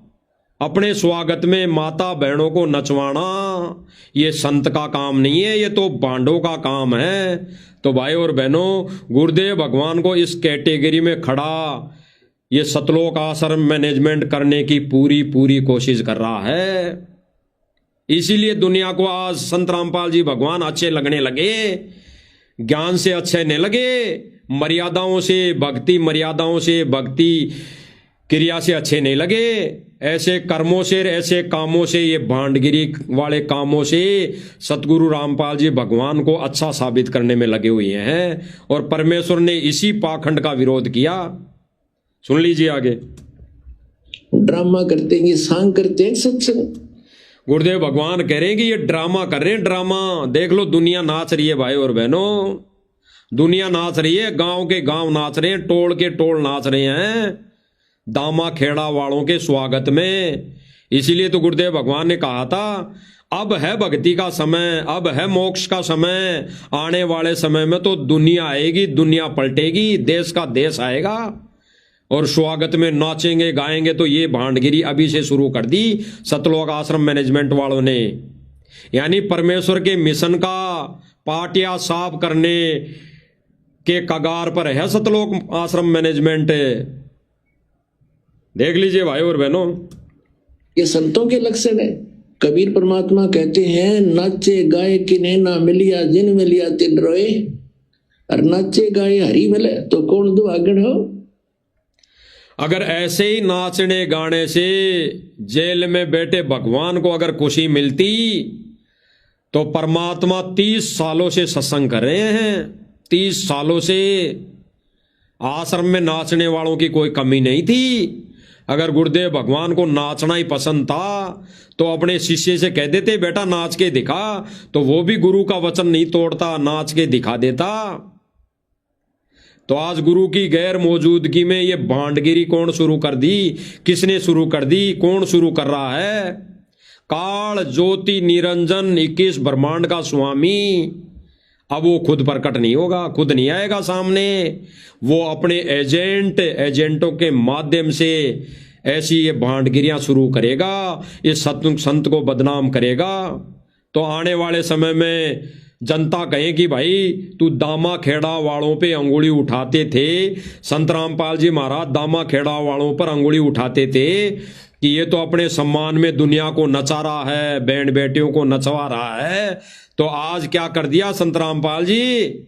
अपने स्वागत में माता बहनों को नचवाना, ये संत का काम नहीं है, ये तो बांडों का काम है। तो भाई और बहनों, गुरुदेव भगवान को इस कैटेगरी में खड़ा ये सतलोक आश्रम मैनेजमेंट करने की पूरी कोशिश कर रहा है। इसीलिए दुनिया को आज संत रामपाल जी भगवान अच्छे लगने लगे, ज्ञान से अच्छे नहीं लगे, मर्यादाओं से भक्ति क्रिया से अच्छे नहीं लगे। ऐसे कर्मों से, ऐसे कामों से, ये भांडगिरी वाले कामों से सतगुरु रामपाल जी भगवान को अच्छा साबित करने में लगे हुए हैं, और परमेश्वर ने इसी पाखंड का विरोध किया। सुन लीजिए आगे। ड्रामा करते हैं, ये सांग करते हैं, सत्संग। गुरुदेव भगवान कह रहे हैं कि ये ड्रामा कर रहे हैं, ड्रामा। देख लो, दुनिया नाच रही है भाई और बहनों, दुनिया नाच रही है, गांव के गांव नाच रहे हैं, टोल के टोल नाच रहे हैं दामा खेड़ा वालों के स्वागत में। इसीलिए तो गुरुदेव भगवान ने कहा था, अब है भक्ति का समय, अब है मोक्ष का समय, आने वाले समय में तो दुनिया आएगी, दुनिया पलटेगी, देश का देश आएगा, और स्वागत में नाचेंगे गाएंगे। तो ये भांडगिरी अभी से शुरू कर दी सतलोक आश्रम मैनेजमेंट वालों ने, यानी परमेश्वर के मिशन का पाटिया साफ करने के कगार पर है सतलोक आश्रम मैनेजमेंट। देख लीजिए भाई और बहनों, ये संतों के लक्षण है। कबीर परमात्मा कहते हैं, नाचे गाए किन्हें ना मिलिया, जिन मिलिया तिन रोए। और नाचे गाए हरी मिले तो कौन दुआगण हो। अगर ऐसे ही नाचने गाने से जेल में बैठे भगवान को अगर खुशी मिलती तो परमात्मा 30 सालों से सत्संग कर रहे हैं, 30 सालों से आश्रम में नाचने वालों की कोई कमी नहीं थी। अगर गुरुदेव भगवान को नाचना ही पसंद था तो अपने शिष्य से कह देते बेटा नाच के दिखा, तो वो भी गुरु का वचन नहीं तोड़ता, नाच के दिखा देता। तो आज गुरु की गैर मौजूदगी में ये भांडगिरी कौन शुरू कर दी, किसने शुरू कर दी, कौन शुरू कर रहा है? काल ज्योति निरंजन 21 ब्रह्मांड का स्वामी। अब वो खुद प्रकट नहीं होगा, खुद नहीं आएगा सामने, वो अपने एजेंटों के माध्यम से ऐसी ये भांडगिरियां शुरू करेगा, इस संत को बदनाम करेगा। तो आने वाले समय में जनता कहेगी भाई तू दामा खेड़ा वालों पे अंगुली उठाते थे, संत रामपाल जी महाराज दामा खेड़ा वालों पर अंगुली उठाते थे कि ये तो अपने सम्मान में दुनिया को नचा रहा है, बैंड बेटियों को नचवा रहा है। तो आज क्या कर दिया संत रामपाल जी,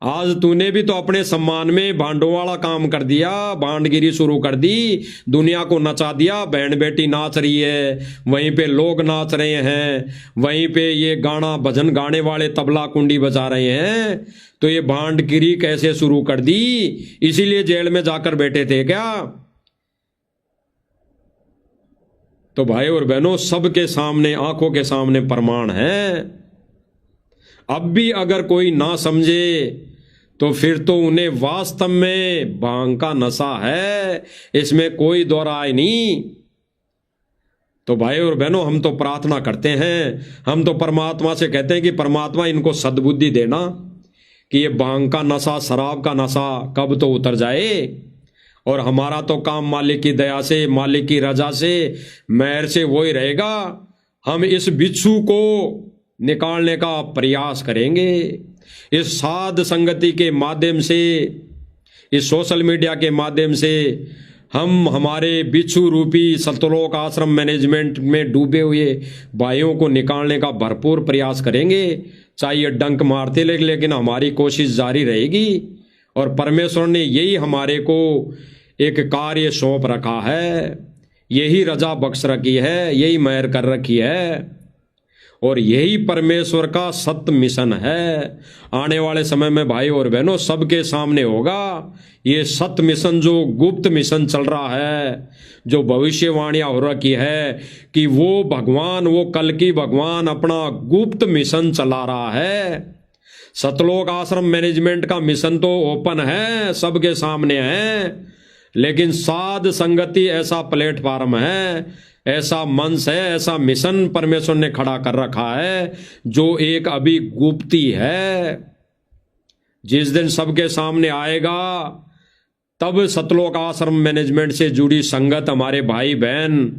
आज तूने भी तो अपने सम्मान में भांडों वाला काम कर दिया, भांडगिरी शुरू कर दी, दुनिया को नचा दिया। बैंड बेटी नाच रही है, वहीं पे लोग नाच रहे हैं, वहीं पे ये गाना भजन गाने वाले तबला कुंडी बजा रहे हैं। तो ये भांडगिरी कैसे शुरू कर दी? इसीलिए जेल में जाकर बैठे थे क्या? तो भाई और बहनों सबके सामने, आंखों के सामने प्रमाण है। अब भी अगर कोई ना समझे तो फिर तो उन्हें वास्तव में भांग का नशा है, इसमें कोई दो राय नहीं। तो भाई और बहनों हम तो प्रार्थना करते हैं, हम तो परमात्मा से कहते हैं कि परमात्मा इनको सद्बुद्धि देना कि ये भांग का नशा, शराब का नशा कब तो उतर जाए। और हमारा तो काम मालिक की दया से, मालिक की रजा से, मेहर से वही रहेगा। हम इस बिच्छू को निकालने का प्रयास करेंगे, इस साध संगति के माध्यम से, इस सोशल मीडिया के माध्यम से हम हमारे बिच्छू रूपी सतलोक आश्रम मैनेजमेंट में डूबे हुए भाइयों को निकालने का भरपूर प्रयास करेंगे। चाहिए डंक मारते लेकिन हमारी कोशिश जारी रहेगी। और परमेश्वर ने यही हमारे को एक कार्य सौंप रखा है, यही रजा बख्श रखी है, यही मेहर कर रखी है, और यही परमेश्वर का सत्य मिशन है। आने वाले समय में भाई और बहनों सबके सामने होगा ये सत्य मिशन, जो गुप्त मिशन चल रहा है, जो भविष्यवाणियां हो रखी है कि वो भगवान, वो कल की भगवान अपना गुप्त मिशन चला रहा है। सतलोक आश्रम मैनेजमेंट का मिशन तो ओपन है, सबके सामने है, लेकिन साध संगति ऐसा प्लेटफार्म है, ऐसा मंच है, ऐसा मिशन परमेश्वर ने खड़ा कर रखा है जो एक अभी गुप्ती है। जिस दिन सबके सामने आएगा तब सतलोक आश्रम मैनेजमेंट से जुड़ी संगत, हमारे भाई बहन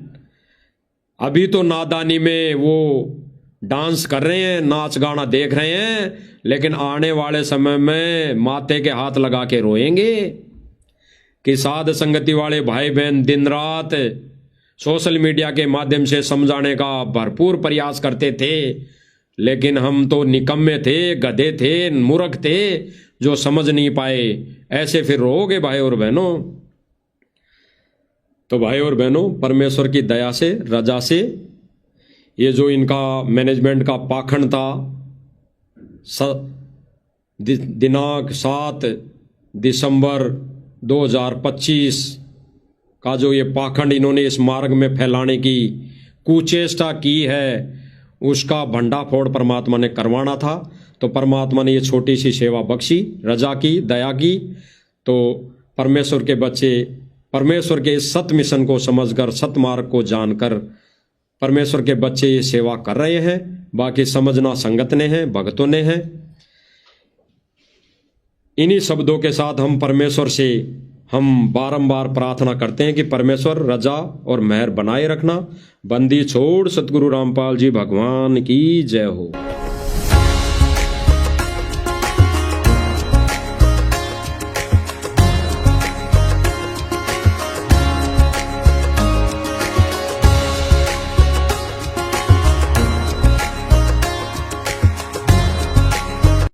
अभी तो नादानी में वो डांस कर रहे हैं, नाच गाना देख रहे हैं, लेकिन आने वाले समय में माथे के हाथ लगा के रोएंगे कि साध संगति वाले भाई बहन दिन रात सोशल मीडिया के माध्यम से समझाने का भरपूर प्रयास करते थे, लेकिन हम तो निकम्मे थे, गधे थे, मूर्ख थे जो समझ नहीं पाए। ऐसे फिर रोगे भाई और बहनों। तो भाई और बहनों परमेश्वर की दया से, रजा से, ये जो इनका मैनेजमेंट का पाखंड था, दिनांक 7 दिसंबर 2025 का जो ये पाखंड इन्होंने इस मार्ग में फैलाने की कुचेष्टा की है, उसका भंडाफोड़ परमात्मा ने करवाना था। तो परमात्मा ने ये छोटी सी सेवा बख्शी, रजा की, दया की। तो परमेश्वर के बच्चे परमेश्वर के इस सत्य मिशन को समझकर, सत्य मार्ग को जानकर परमेश्वर के बच्चे ये सेवा कर रहे हैं। बाकी समझना संगत ने है, भक्तों ने है। इन्हीं शब्दों के साथ हम परमेश्वर से हम बारंबार प्रार्थना करते हैं कि परमेश्वर रजा और मेहर बनाए रखना। बंदी छोड़ सतगुरु रामपाल जी भगवान की जय हो।